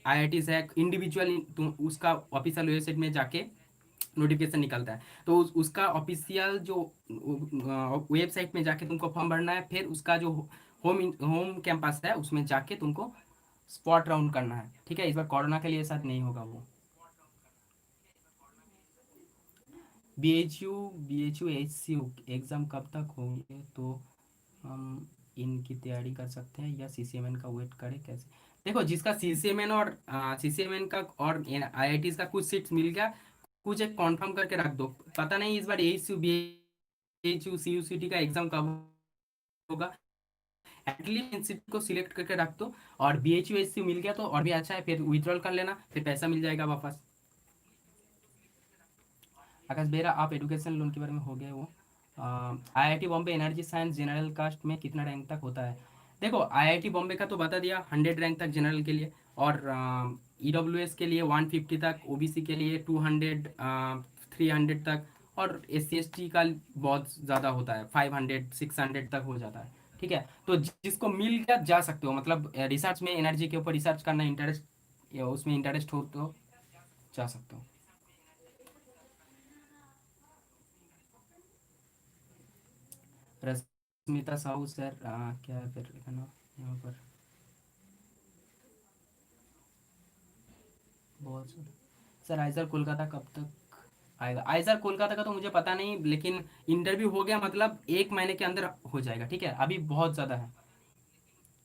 Speaker 1: आईआईटीज है, इंडिविजुअल उसका ऑफिशियल वेबसाइट में जाके नोटिफिकेशन निकलता है। तो उसका ऑफिशियल जो वेबसाइट में जाके तुमको फॉर्म भरना है, फिर उसका जो होम होम कैंपस है उसमें जाके तुमको स्पॉट राउंड करना है, ठीक है। इस बार कोरोना के लिए साथ नहीं होगा वो। B H U H C exam कब तक होंगे, तो हम इनकी तैयारी कर सकते हैं या सीसीएमएन का वेट करें कैसे। देखो, जिसका सीसीएमएन और सीसीएमएन का और आईआईटी का कुछ सीट्स मिल गया, कुछ एक कॉन्फर्म करके रख दो। पता नहीं इस बार H U B H U C U C T का एग्जाम कब होगा। एटलीस्ट इंस्टीट्यूट को सिलेक्ट करके रख दो। और B H U S C मिल गया तो और भी अच्छा है, फिर विड्रॉल कर लेना, फिर पैसा मिल जाएगा वापस। आकाश बेरा, आप एजुकेशन लोन के बारे में हो गए वो। IIT Bombay energy science general caste में कितना रैंक तक होता है। देखो, आईआईटी बॉम्बे का तो बता दिया 100 रैंक तक जनरल के लिए, और ईडब्ल्यूएस के लिए 150 तक, ओबीसी के लिए 200, 300 तक, और एस सी एस टी का बहुत ज़्यादा होता है, 500 600 तक हो जाता है, ठीक है। तो जिसको मिल गया जा सकते हो, मतलब रिसर्च में एनर्जी के ऊपर रिसर्च करना इंटरेस्ट, उसमें इंटरेस्ट हो तो जा सकते हो। रश्मिता साहू सर, क्या है फिर लिखा नाम यहाँ पर, बहुत सर। सर आइजर कोलकाता कब तक आएगा। आइजर कोलकाता का तो मुझे पता नहीं, लेकिन इंटरव्यू हो गया मतलब 1 महीने के अंदर हो जाएगा, ठीक है। अभी बहुत ज़्यादा है,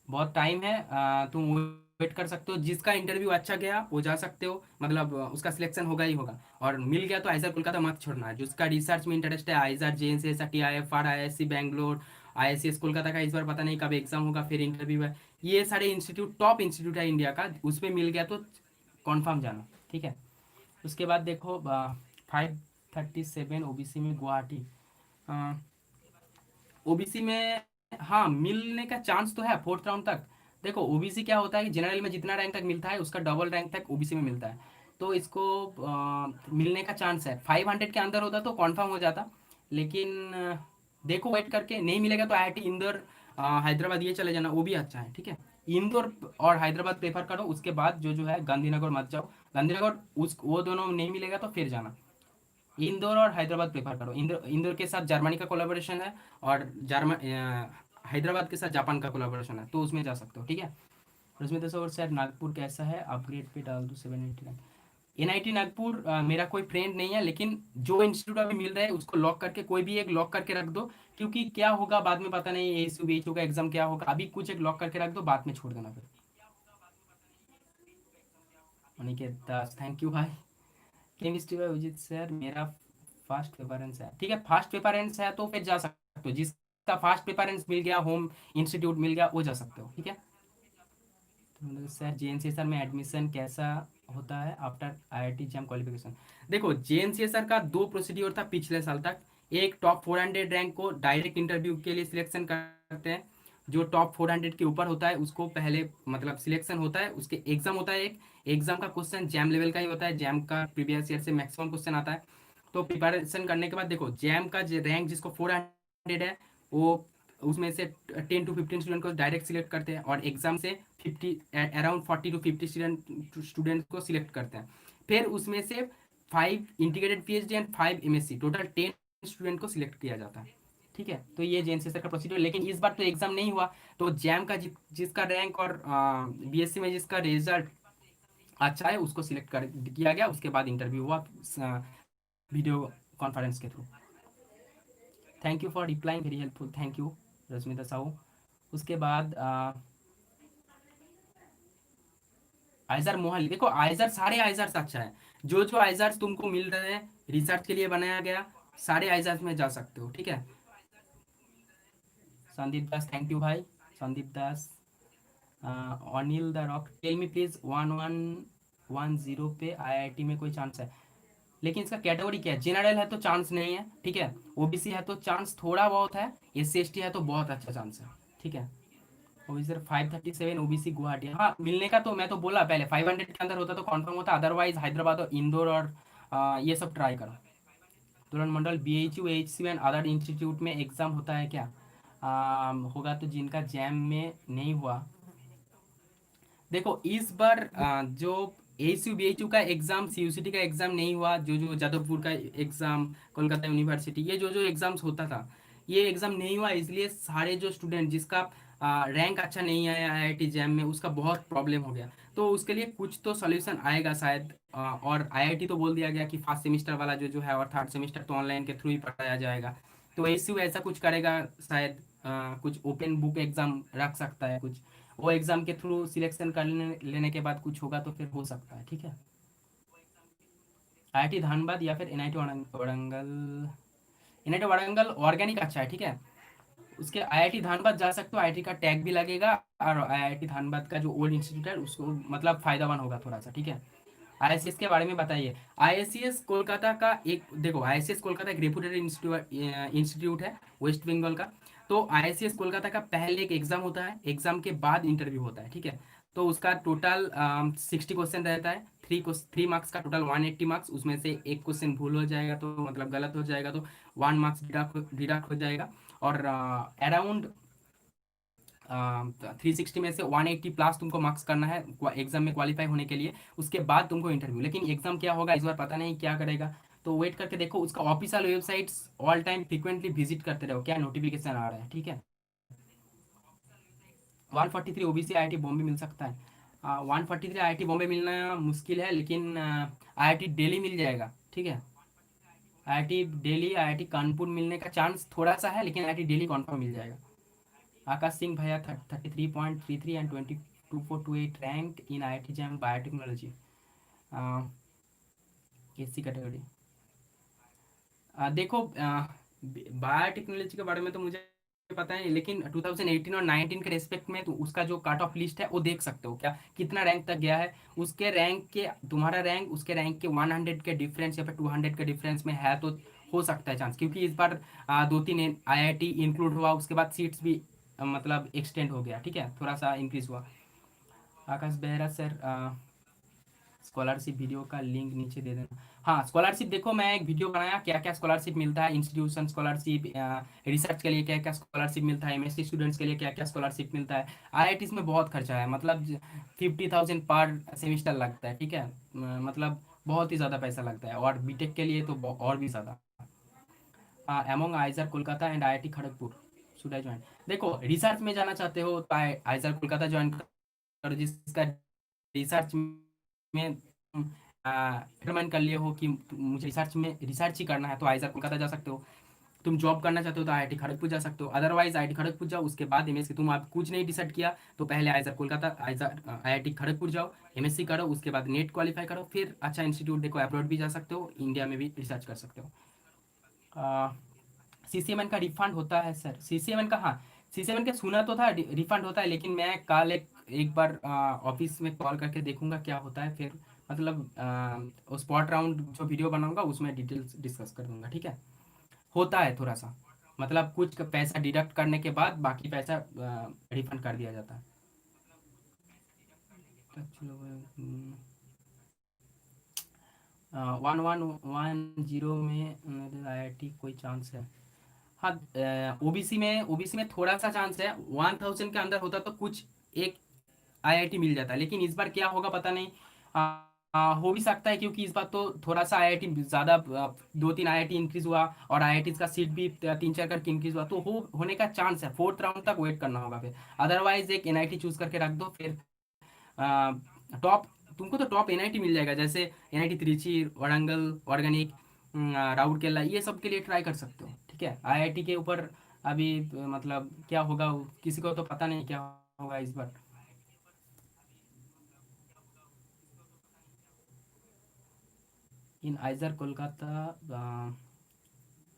Speaker 1: बहुत टाइम है। तुम वेट कर सकते हो, जिसका इंटरव्यू अच्छा गया वो जा सकते हो, मतलब उसका सिलेक्शन होगा ही होगा। और मिल गया तो आइजर कोलकाता मत छोड़ना है। जिसका रिसर्च में इंटरेस्ट है, IISER JNCS TIFR IISc Bangalore, IICS Kolkata का इस बार पता नहीं कब एग्जाम होगा, फिर इंटरव्यू है। ये सारे इंस्टीट्यूट टॉप इंस्टीट्यूट है इंडिया का, उसमें मिल गया तो कॉन्फर्म जाना, ठीक है। उसके बाद देखो 537 ओबीसी में गुवाहाटी, ओबीसी में हाँ मिलने का चांस तो है फोर्थ राउंड तक। देखो, ओबीसी क्या होता है कि जनरल में जितना रैंक तक मिलता है उसका डबल रैंक तक ओबीसी में मिलता है। तो इसको मिलने का चांस है, 500 के अंदर होता तो कॉन्फर्म हो जाता। लेकिन देखो वेट करके, नहीं मिलेगा तो आईआईटी इंदौर, हैदराबाद ये चले जाना, वो भी अच्छा है, ठीक है। इंदौर और हैदराबाद प्रेफर करो, उसके बाद जो जो है गांधीनगर मत जाओ। गांधीनगर उस वो दोनों नहीं मिलेगा तो फिर जाना। इंदौर और हैदराबाद प्रेफर करो। इंदौर इंदौर के साथ जर्मनी का कोलैबोरेशन है, और हैदराबाद के साथ जापान का कोलैबोरेशन है, तो उसमें जा सकते हो, ठीक है। रश्मिता सर सर नागपुर कैसा है, अपग्रेड पे डाल दो 789। एनआईटी नागपुर मेरा कोई फ्रेंड नहीं है, लेकिन जो इंस्टीट्यूट अभी मिल रहा है उसको लॉक करके, कोई भी एक लॉक करके रख दो। क्योंकि क्या होगा बाद में पता नहीं, एसयू बीएचयू का एग्जाम क्या होगा, अभी कुछ एक लॉक करके रख दो, बाद में छोड़ देना फिर। अनिकेत दास, थैंक यू भाई। केमिस्ट्री में अभिजीत सर मेरा फास्ट प्रेफरेंस है, ठीक है। फास्ट प्रेफरेंस है तो फिर जा सकते हो, जिसका फास्ट प्रेफरेंस मिल गया, होम इंस्टीट्यूट मिल गया, वो जा सकते हो, ठीक है। तो सर जेएनसी सर में एडमिशन कैसा होता है आफ्टर आईआईटी जैम क्वालिफिकेशन। देखो, जेएनसी सर का दो प्रोसीड्योर था पिछले साल तक। एक टॉप 400 रैंक को डायरेक्ट इंटरव्यू के लिए सिलेक्शन करते हैं। जो टॉप 400 के ऊपर होता है उसको पहले मतलब सिलेक्शन होता है, उसके एग्जाम होता है एक। एग्जाम का क्वेश्चन जैम लेवल का ही होता है, जैम का प्रीवियस ईयर से मैक्सिमम क्वेश्चन आता है। तो प्रिपरेशन करने के बाद देखो, जैम का रैंक जिसको 400 है वो उसमें से 10 to 15 स्टूडेंट को डायरेक्ट सिलेक्ट करते हैं और एग्जाम से 50 अराउंड 40 to 50 स्टूडेंट को सिलेक्ट करते हैं। फिर उसमें से 5 integrated PhD and 5 MSc, total 10 student को सिलेक्ट किया जाता है। ठीक है, तो ये जेएनसी सर का प्रोसीड्यूर। लेकिन इस बार तो एग्जाम नहीं हुआ, तो जैम का जिसका रैंक और बीएससी में जिसका रिजल्ट अच्छा है उसको सिलेक्ट कर किया गया। उसके बाद इंटरव्यू हुआ वीडियो कॉन्फ्रेंस के through. Thank you for replying, very helpful, thank you Rashmita Sahu. उसके बाद आइजर मोहाली, देखो आइजर सारे आइजर्स अच्छा है। जो जो आइजर्स तुमको मिल रहे हैं रिसर्च के लिए बनाया गया, सारे आइजर्स में जा सकते हो। ठीक है, संदीप दास, थैंक यू भाई। Sandeep Das, Anil the rock, tell me please 1110 पे आईआईटी में कोई चांस है? लेकिन इसका कैटेगरी क्या है? जनरल है तो चांस नहीं है, ठीक है। ओबीसी है तो चांस थोड़ा बहुत है, एससी एसटी है तो बहुत अच्छा चांस है। ठीक है, ओबीसी सर 537 ओबीसी गुवाहाटी, हाँ मिलने का तो मैं तो बोला पहले 500 के अंदर होता तो कॉन्फर्म होता, अदरवाइज हैदराबाद और इंदौर और ये सब ट्राई करो। तुरंत Mandal, BHU HC and other institute में एग्जाम होता है क्या? होगा तो जिनका जैम में नहीं हुआ। देखो इस बार जो एसयू बीएचयू का एग्जाम, सीयूसीटी का एग्जाम नहीं हुआ, जो जो जादवपुर का एग्जाम, कोलकाता यूनिवर्सिटी, ये जो जो एग्जाम्स होता था ये एग्जाम नहीं हुआ, इसलिए सारे जो स्टूडेंट जिसका रैंक अच्छा नहीं आया आईआईटी जैम में उसका बहुत प्रॉब्लम हो गया। तो उसके लिए कुछ तो सोल्यूशन आएगा शायद। और आईआईटी तो बोल दिया गया कि फर्स्ट सेमेस्टर वाला जो जो है और थर्ड सेमेस्टर तो ऑनलाइन के थ्रू ही पढ़ाया जाएगा। तो एसयू ऐसा कुछ करेगा शायद, कुछ ओपन बुक एग्जाम रख सकता है कुछ, वो एग्जाम के थ्रू सिलेक्शन कर लेने के बाद कुछ होगा तो फिर हो सकता है। ठीक है, आईआईटी धनबाद या फिर NIT Warangal. NIT Warangal organic अच्छा है, ठीक है। उसके आईआईटी धनबाद जा सकते हो, आईआईटी का टैग भी लगेगा और आईआईटी धनबाद का जो ओल्ड इंस्टीट्यूट है उसको मतलब फायदावान होगा थोड़ा सा। ठीक है, आईएससीएस के बारे में बताइए। आईएससीएस कोलकाता का एक, देखो आईएससीएस कोलकाता एक रेपुटेड इंस्टीट्यूट है वेस्ट बंगाल का। तो आईएससीएस कोलकाता का पहले एक एग्जाम होता है, एग्जाम के बाद इंटरव्यू होता है। ठीक है, तो उसका टोटल 60 क्वेश्चन रहता है, 3 मार्क्स का टोटल 180 मार्क्स, उसमें से एक क्वेश्चन भूल हो जाएगा तो मतलब गलत हो जाएगा तो 1 मार्क्स डिडक्ट हो जाएगा। और अराउंड 360 में से 180 प्लस तुमको मार्क्स करना है एग्जाम में क्वालिफाई होने के लिए। उसके बाद तुमको इंटरव्यू, लेकिन एग्जाम क्या होगा इस बार पता नहीं क्या करेगा। तो वेट करके देखो, उसका official websites all time frequently visit करते रहो क्या नोटिफिकेशन आ रहा है। ठीक है, 143 ओबीसी आईआईटी बॉम्बे मिल सकता है। 143 आईआईटी बॉम्बे मिलना मुश्किल है, लेकिन आईआईटी दिल्ली मिल जाएगा। ठीक है, आईआईटी दिल्ली, आईआईटी कानपुर मिलने का चांस थोड़ा सा है, लेकिन आईआईटी दिल्ली कॉन्फर्म मिल जाएगा। आकाश सिंह भैया 33.33 and 2428 rank in IIT jam biotechnology, SC category. देखो बायोटेक्नोलॉजी के बारे में तो मुझे पता है, लेकिन 2018 और 19 के रेस्पेक्ट में तो उसका जो कट ऑफ लिस्ट है वो देख सकते हो क्या, कितना रैंक तक गया है। उसके रैंक के, तुम्हारा रैंक उसके रैंक के 100 के डिफरेंस या फिर 200 के डिफरेंस में है तो हो सकता है चांस, क्योंकि इस बार 2-3 आईआईटी इंक्लूड हुआ, उसके बाद सीट्स भी मतलब एक्सटेंड हो गया। ठीक है, थोड़ा सा इंक्रीज हुआ। आकाश बेहरा सर, स्कॉलरशिप वीडियो का लिंक नीचे दे देना। हाँ स्कॉलरशिप देखो, मैं एक वीडियो बनाया क्या क्या स्कॉलरशिप मिलता है, इंस्टीट्यूशन स्कॉलरशिप, रिसर्च के लिए क्या क्या स्कॉलरशिप मिलता है, एमएससी स्टूडेंट्स के लिए क्या क्या स्कॉलरशिप मिलता है। आईआईटीज में बहुत खर्चा है, मतलब 50,000 पर सेमिस्टर लगता है। ठीक है, मतलब बहुत ही ज़्यादा पैसा लगता है, और बीटेक के लिए तो और भी ज़्यादा। Among आइजर Kolkata and IIT Kharagpur should I join. देखो रिसर्च में जाना चाहते हो तो आइजर कोलकाता ज्वाइन करो, जिसका रिसर्च में डिटरमाइन कर लिए हो कि मुझे रिसर्च में रिसर्च ही करना है तो आइजर कोलकाता जा सकते हो। तुम जॉब करना चाहते हो तो आईआईटी खड़गपुर जा सकते हो, अदरवाइज आईआईटी खड़गपुर जाओ, उसके बाद एमएससी। तुम आप कुछ नहीं डिसाइड किया तो पहले आइजर कोलकाता, आइजर आईआईटी खड़गपुर जाओ, एमएससी करो, उसके बाद नेट क्वालिफाई करो, फिर अच्छा इंस्टीट्यूट देखो, अब्रॉड भी जा सकते हो, इंडिया में भी रिसर्च कर सकते हो। सीसीएमएन का रिफंड होता है सर? सीसीएमएन का, हाँ सीसीएमएन का सुना तो था रिफंड होता है, लेकिन मैं कल एक बार ऑफिस में कॉल करके देखूंगा क्या होता है, फिर मतलब स्पॉट राउंड जो वीडियो बनाऊंगा उसमें डिटेल्स डिस्कस कर दूंगा। ठीक है, होता है थोड़ा सा, मतलब कुछ पैसा डिडक्ट करने के बाद बाकी पैसा रिफंड कर दिया जाता है। तो चलो 1110 में आईआईटी कोई चांस है? हाँ, ओबीसी में थोड़ा सा चांस है, 1000 के अंदर होता तो कुछ एक आईआईटी मिल जाता, लेकिन इस बार क्या होगा पता नहीं। हो भी सकता है क्योंकि इस बार तो थोड़ा सा आईआईटी ज्यादा, 2-3 आईआईटी इंक्रीज हुआ, और आईआईटी का सीट भी 3-4 करके इंक्रीज हुआ, तो होने का चांस है। फोर्थ राउंड तक वेट करना होगा फिर। अदरवाइज एक एनआईटी चूज करके रख दो फिर। टॉप तुमको तो टॉप एनआईटी मिल जाएगा, जैसे एनआईटी त्रिची, वारंगल, ऑर्गेनिक, राउरकेला, ये सब के लिए ट्राई कर सकते हो। ठीक है, आईआईटी के ऊपर अभी मतलब क्या होगा किसी को तो पता नहीं क्या होगा इस बार। इन आइजर कोलकाता,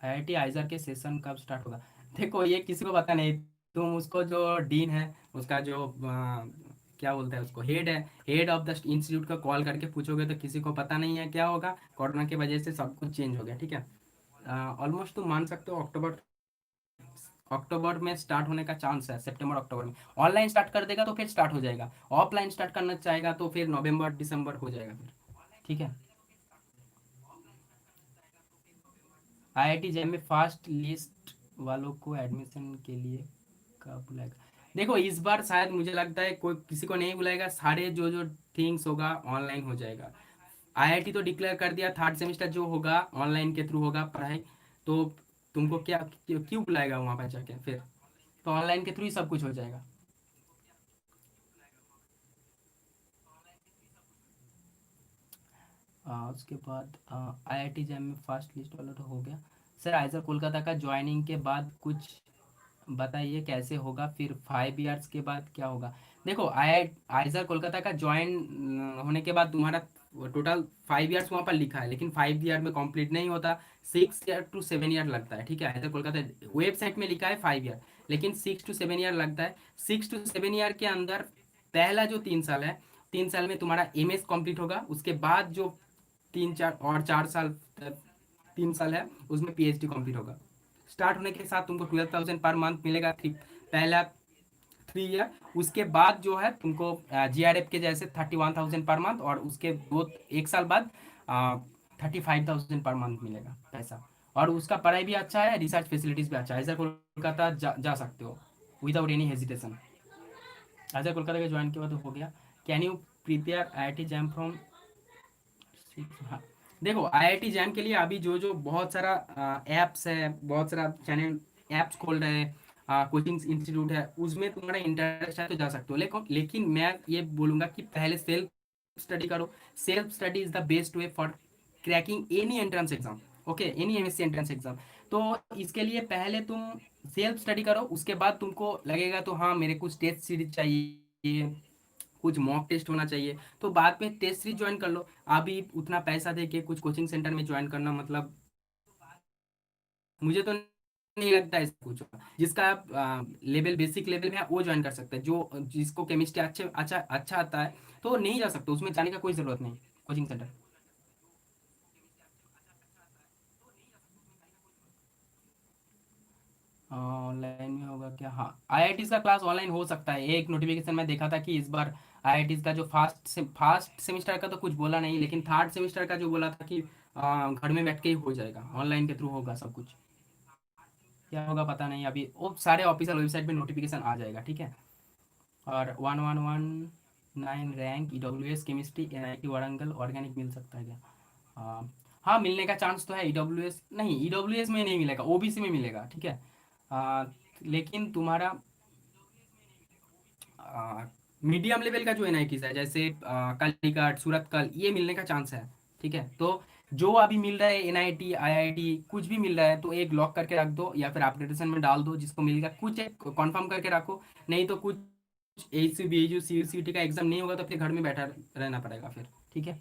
Speaker 1: आईआईटी आइजर के सेशन कब स्टार्ट होगा? देखो ये किसी को पता नहीं। तुम उसको जो डीन है, उसका जो क्या बोलते हैं उसको, हेड है, हेड ऑफ द इंस्टीट्यूट को कॉल करके पूछोगे तो किसी को पता नहीं है क्या होगा। कोरोना की वजह से सब कुछ चेंज हो गया। ठीक है, ऑलमोस्ट तुम मान सकते हो अक्टूबर, अक्टूबर में स्टार्ट होने का चांस है, सितंबर अक्टूबर में। ऑनलाइन स्टार्ट कर देगा तो फिर स्टार्ट हो जाएगा, ऑफलाइन स्टार्ट करना चाहेगा तो फिर नवंबर दिसंबर हो जाएगा फिर। ठीक है, आईआईटी जैम में फास्ट लिस्ट वालों को एडमिशन के लिए कब बुलाएगा? देखो इस बार शायद मुझे लगता है कोई किसी को नहीं बुलाएगा, सारे जो जो थिंग्स होगा ऑनलाइन हो जाएगा। आईआईटी तो डिक्लेयर कर दिया, थर्ड सेमेस्टर जो होगा ऑनलाइन के थ्रू होगा पढ़ाई। तो तुमको क्या क्यों क्यों बुलाएगा वहां पर जाके फिर? तो ऑनलाइन के थ्रू ही सब कुछ हो जाएगा। उसके बाद आईआईटी जैम में फर्स्ट लिस्ट वाला तो हो गया। सर आइजर कोलकाता का ज्वाइनिंग के बाद कुछ बताइए कैसे होगा, फिर 5 इयर्स के बाद क्या होगा? देखो आई आइजर कोलकाता का ज्वाइन होने के बाद तुम्हारा टोटल 5 इयर्स वहाँ पर लिखा है, लेकिन 5 ईयर में कंप्लीट नहीं होता, 6 to 7 ईयर लगता है। ठीक है, आइजर कोलकाता वेबसाइट में लिखा है 5 ईयर, लेकिन 6 to 7 ईयर लगता है। 6 to 7 ईयर के अंदर पहला जो 3 साल है, 3 साल में तुम्हारा एमएस कंप्लीट होगा, उसके बाद जो 3 4 और 4 साल, 3 साल है उसमें पीएचडी कंप्लीट होगा। स्टार्ट होने के साथ तुमको 12,000 पर मंथ मिलेगा, पहला 3 ईयर। उसके बाद जो है तुमको जीआरएफ के जैसे 31,000 पर मंथ, और उसके 1 साल बाद 35,000 पर मंथ मिलेगा पैसा। और उसका पढ़ाई भी अच्छा है, रिसर्च फैसिलिटीज भी अच्छा है। ऐसा कोलकाता जा सकते हो विदाउट एनी हेजिटेशन। ऐसा कोलकाता के ज्वाइन के बाद हो गया। Can you prepare I I T jam from? हाँ, देखो आईआईटी जैम के लिए अभी जो जो बहुत सारा एप्स है, बहुत सारा चैनल एप्स खोल रहे हैं, कोचिंग इंस्टीट्यूट है, उसमें तुम्हारा इंटरेस्ट है तो जा सकते हो। लेकिन मैं ये बोलूंगा कि पहले सेल्फ स्टडी करो। Self study is the best way for cracking any entrance exam. Okay, any MSc entrance exam. तो इसके लिए पहले तुम सेल्फ स्टडी करो, उसके बाद तुमको लगेगा तो हाँ मेरे कुछ टेस्ट सीरीज चाहिए, कुछ मॉक टेस्ट होना चाहिए, तो बाद में टेस्ट सीरीज ज्वाइन कर लो। अभी उतना पैसा दे के कुछ कोचिंग सेंटर में ज्वाइन करना मतलब, मुझे तो नहीं लगता है कुछ होगा। जिसका लेवल बेसिक लेवल में है वो ज्वाइन कर सकता है, जो जिसको केमिस्ट्री अच्छा अच्छा आता है तो नहीं जा सकते, उसमें जाने का कोई जरूरत नहीं कोचिंग सेंटर। ऑनलाइन में होगा क्या? हाँ, आईआईटी का क्लास ऑनलाइन हो सकता है। एक नोटिफिकेशन में देखा था कि इस बार आईआईटी का जो फर्स्ट सेमेस्टर का तो कुछ बोला नहीं, लेकिन थर्ड सेमेस्टर का जो बोला था कि घर में बैठ के ही हो जाएगा, ऑनलाइन के थ्रू होगा सब कुछ। क्या होगा पता नहीं, अभी वो सारे ऑफिशियल वेबसाइट पे नोटिफिकेशन आ जाएगा। ठीक है, और 1119 rank EWS chemistry NIT Warangal organic मिल सकता है क्या? हाँ, मिलने का चांस तो है। ईडब्ल्यूएस नहीं, ईडब्ल्यूएस में नहीं मिलेगा, ओबीसी में मिलेगा। ठीक है, लेकिन तुम्हारा मीडियम लेवल का जो एनआईटीज है, जैसे कालीकट, सूरत ये मिलने का चांस है। ठीक है, तो जो अभी मिल रहा है एनआईटी आईआईटी कुछ भी मिल रहा है तो एक लॉक करके रख दो, या फिर एप्लीकेशन में डाल दो, जिसको मिलेगा कुछ एक कंफर्म करके रखो। नहीं तो कुछ एसी बीएचयू सीयूसीटी का एग्जाम नहीं होगा तो फिर घर में बैठा रहना पड़ेगा फिर। ठीक है,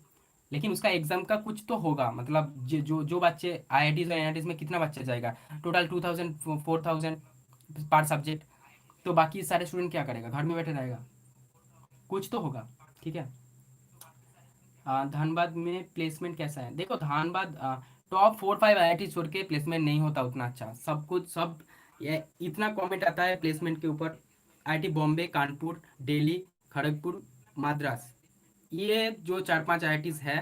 Speaker 1: लेकिन उसका एग्जाम का कुछ तो होगा, मतलब जो बच्चे आईआईटीज और एनआईटीज में कितना बच्चा जाएगा, टोटल 2,000 4,000 पर सब्जेक्ट, तो बाकी सारे स्टूडेंट क्या करेगा, घर में बैठे रहेगा, कुछ तो होगा। ठीक है, धनबाद में प्लेसमेंट कैसा है? देखो धनबाद टॉप 4-5 आईआईटी छोड़ के प्लेसमेंट नहीं होता उतना अच्छा, सब कुछ सब ये इतना कमेंट आता है प्लेसमेंट के ऊपर। आईआईटी बॉम्बे, कानपुर, दिल्ली, खड़गपुर, मद्रास, ये जो 4-5 आईआईटीज है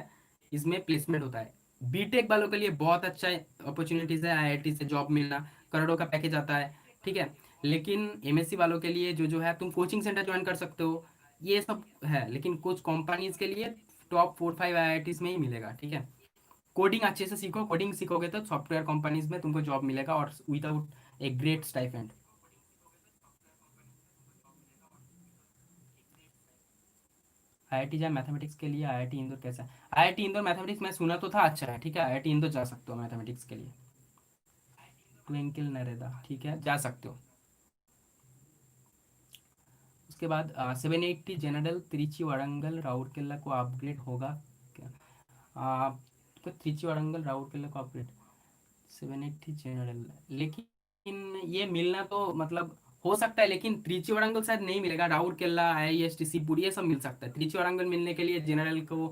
Speaker 1: इसमें प्लेसमेंट होता है। बीटेक वालों के लिए बहुत अच्छा अपॉर्चुनिटीज है आईआईटी से जॉब मिलना। करोड़ों का पैकेज आता है, ठीक है। लेकिन एमएससी वालों के लिए जो जो है, तुम कोचिंग सेंटर ज्वाइन कर सकते हो, ये सब है। लेकिन कुछ कंपनीज के लिए टॉप 4-5 आईआईटीज में ही मिलेगा, ठीक है। कोडिंग अच्छे से सीखो, कोडिंग सीखोगे तो सॉफ्टवेयर कंपनीज में तुमको जॉब मिलेगा, और without a great stipend. IIT जाए मैथमेटिक्स के लिए, आईआईटी इंदौर कैसा है? आईआईटी इंदौर मैथमेटिक्स मैं सुना तो था अच्छा है, ठीक है, आईआईटी इंदौर जा सकते हो मैथमेटिक्स के लिए। ट्विंकल नरेदा, ठीक है, जा सकते हो। उसके बाद 780 जनरल त्रिची वारंगल राउरकेला को अपग्रेड होगा क्या? आ, तो त्रिची वारंगल राउरकेला को अपग्रेड 780 जनरल, लेकिन ये मिलना तो मतलब हो सकता है, लेकिन त्रिची वारंगल शायद नहीं मिलेगा। राउरकेला, आईएसटी, शिवपुर, ये सब मिल सकता है। त्रिची वारंगल मिलने के लिए जनरल को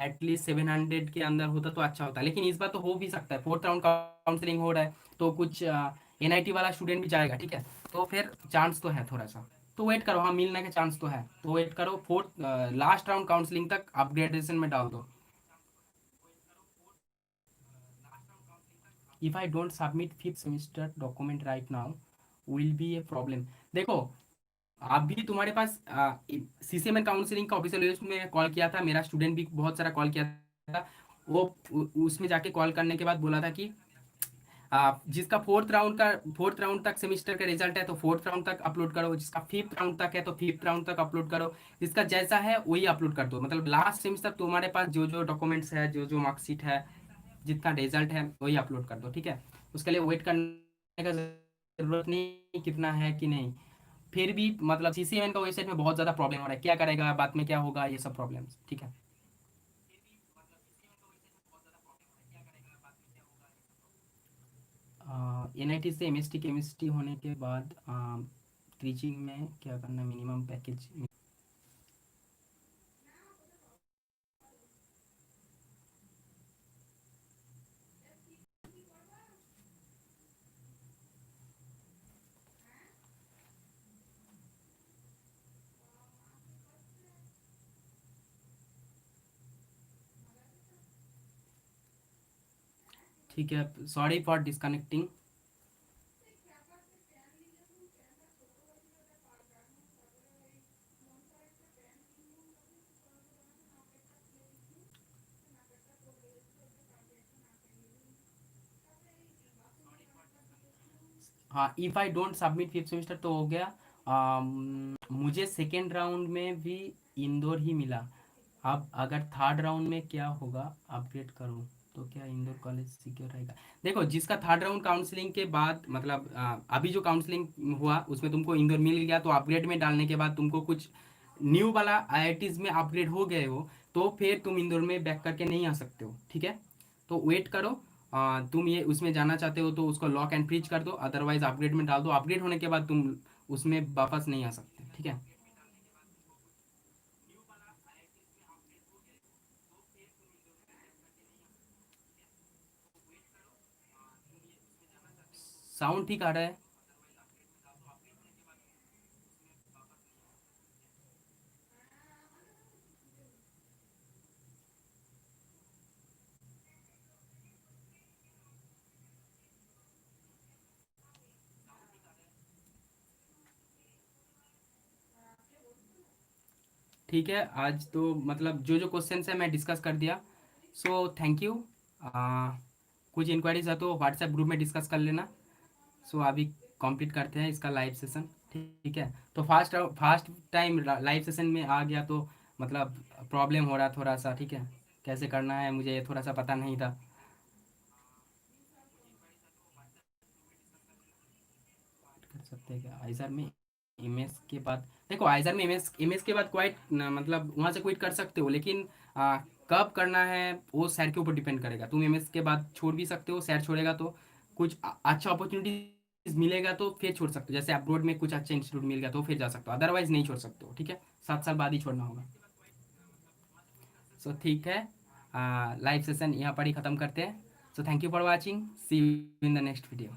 Speaker 1: एटलीस्ट 700 के अंदर होता तो अच्छा होता, लेकिन इस बार तो हो भी सकता है। फोर्थ राउंड काउंसलिंग हो रहा है, तो कुछ एनआईटी वाला स्टूडेंट भी जाएगा, ठीक है। तो फिर चांस तो है थोड़ा सा, तो वेट करो, हाँ मिलने के चांस तो है, तो वेट करो। फोर्थ लास्ट राउंड काउंसलिंग तक अपग्रेडेशन में डाल दो। If I don't submit fifth semester document right now will be a problem. देखो, अभी तुम्हारे पास सीसीएमएन काउंसलिंग का ऑफिशियल वेबसाइट में कॉल किया था, मेरा स्टूडेंट भी बहुत सारा कॉल किया था। वो उसमें जाके कॉल करने के बाद बोला था कि जिसका फोर्थ राउंड तक सेमेस्टर का रिजल्ट है तो फोर्थ राउंड तक अपलोड करो, जिसका फिफ्थ राउंड तक है तो फिफ्थ राउंड तक अपलोड करो, जिसका जैसा है वही अपलोड कर दो। मतलब लास्ट सेमेस्टर तुम्हारे पास जो जो डॉक्यूमेंट्स है, जो जो मार्कशीट है, जितना रिजल्ट है वही अपलोड कर दो, ठीक है। उसके लिए वेट करने का जरूरत नहीं कितना है कि नहीं। फिर भी मतलब सीसीएमएन का वेबसाइट में बहुत ज़्यादा प्रॉब्लम हो रहा है, क्या करेगा बाद में, क्या होगा, ये सब प्रॉब्लम्स, ठीक है। एनआईटी से एमएसटी केमिस्ट्री होने के बाद टीचिंग में क्या करना, मिनिमम पैकेज। ठीक है, सॉरी फॉर डिस्कनेक्टिंग। हाँ, if I don't submit fifth semester तो हो गया। मुझे सेकेंड राउंड में भी इंदौर ही मिला। अब अगर थर्ड राउंड में क्या होगा, अपडेट करूँ तो क्या इंदौर कॉलेज सिक्योर रहेगा? देखो, जिसका थर्ड राउंड काउंसलिंग के बाद मतलब अभी जो काउंसलिंग हुआ उसमें तुमको इंदौर मिल गया, तो अपग्रेड में डालने के बाद तुमको कुछ न्यू वाला आईआईटीज में अपग्रेड हो गए हो, तो फिर तुम इंदौर में बैक करके नहीं आ सकते हो, ठीक है। तो वेट करो। तुम ये उसमें जाना चाहते हो तो उसको लॉक एंड फ्रीज कर दो, अदरवाइज अपग्रेड में डाल दो। अपग्रेड होने के बाद तुम उसमें वापस नहीं आ सकते, ठीक है। साउंड ठीक आ रहा है? ठीक है, आज तो मतलब जो जो क्वेश्चन है मैं डिस्कस कर दिया। सो थैंक यू। कुछ इंक्वायरीज है तो व्हाट्सएप ग्रुप में डिस्कस कर लेना। सो अभी कंप्लीट करते हैं इसका लाइव सेशन, ठीक है। तो फास्ट टाइम लाइव सेशन में आ गया तो मतलब प्रॉब्लम हो रहा थोड़ा सा, ठीक है। कैसे करना है मुझे ये थोड़ा सा पता नहीं था। कर सकते हैं क्या आइजर में एमएस के बाद? देखो, आइजर में एमएस के बाद क्वाइट मतलब वहाँ से क्विट कर सकते हो, लेकिन कब करना है वो सैर के ऊपर डिपेंड करेगा। तुम एमएस के बाद छोड़ भी सकते हो, सैर छोड़ेगा तो कुछ अच्छा अपॉर्चुनिटीज मिलेगा तो फिर छोड़ सकते हो। जैसे अब्रोड में कुछ अच्छा इंस्टीट्यूट मिल गया तो फिर जा सकते हो, अदरवाइज नहीं छोड़ सकते हो, ठीक है। 7 साल बाद ही छोड़ना होगा। सो ठीक है, लाइव सेशन यहाँ पर ही ख़त्म करते हैं। So thank you for watching, see you in the next video.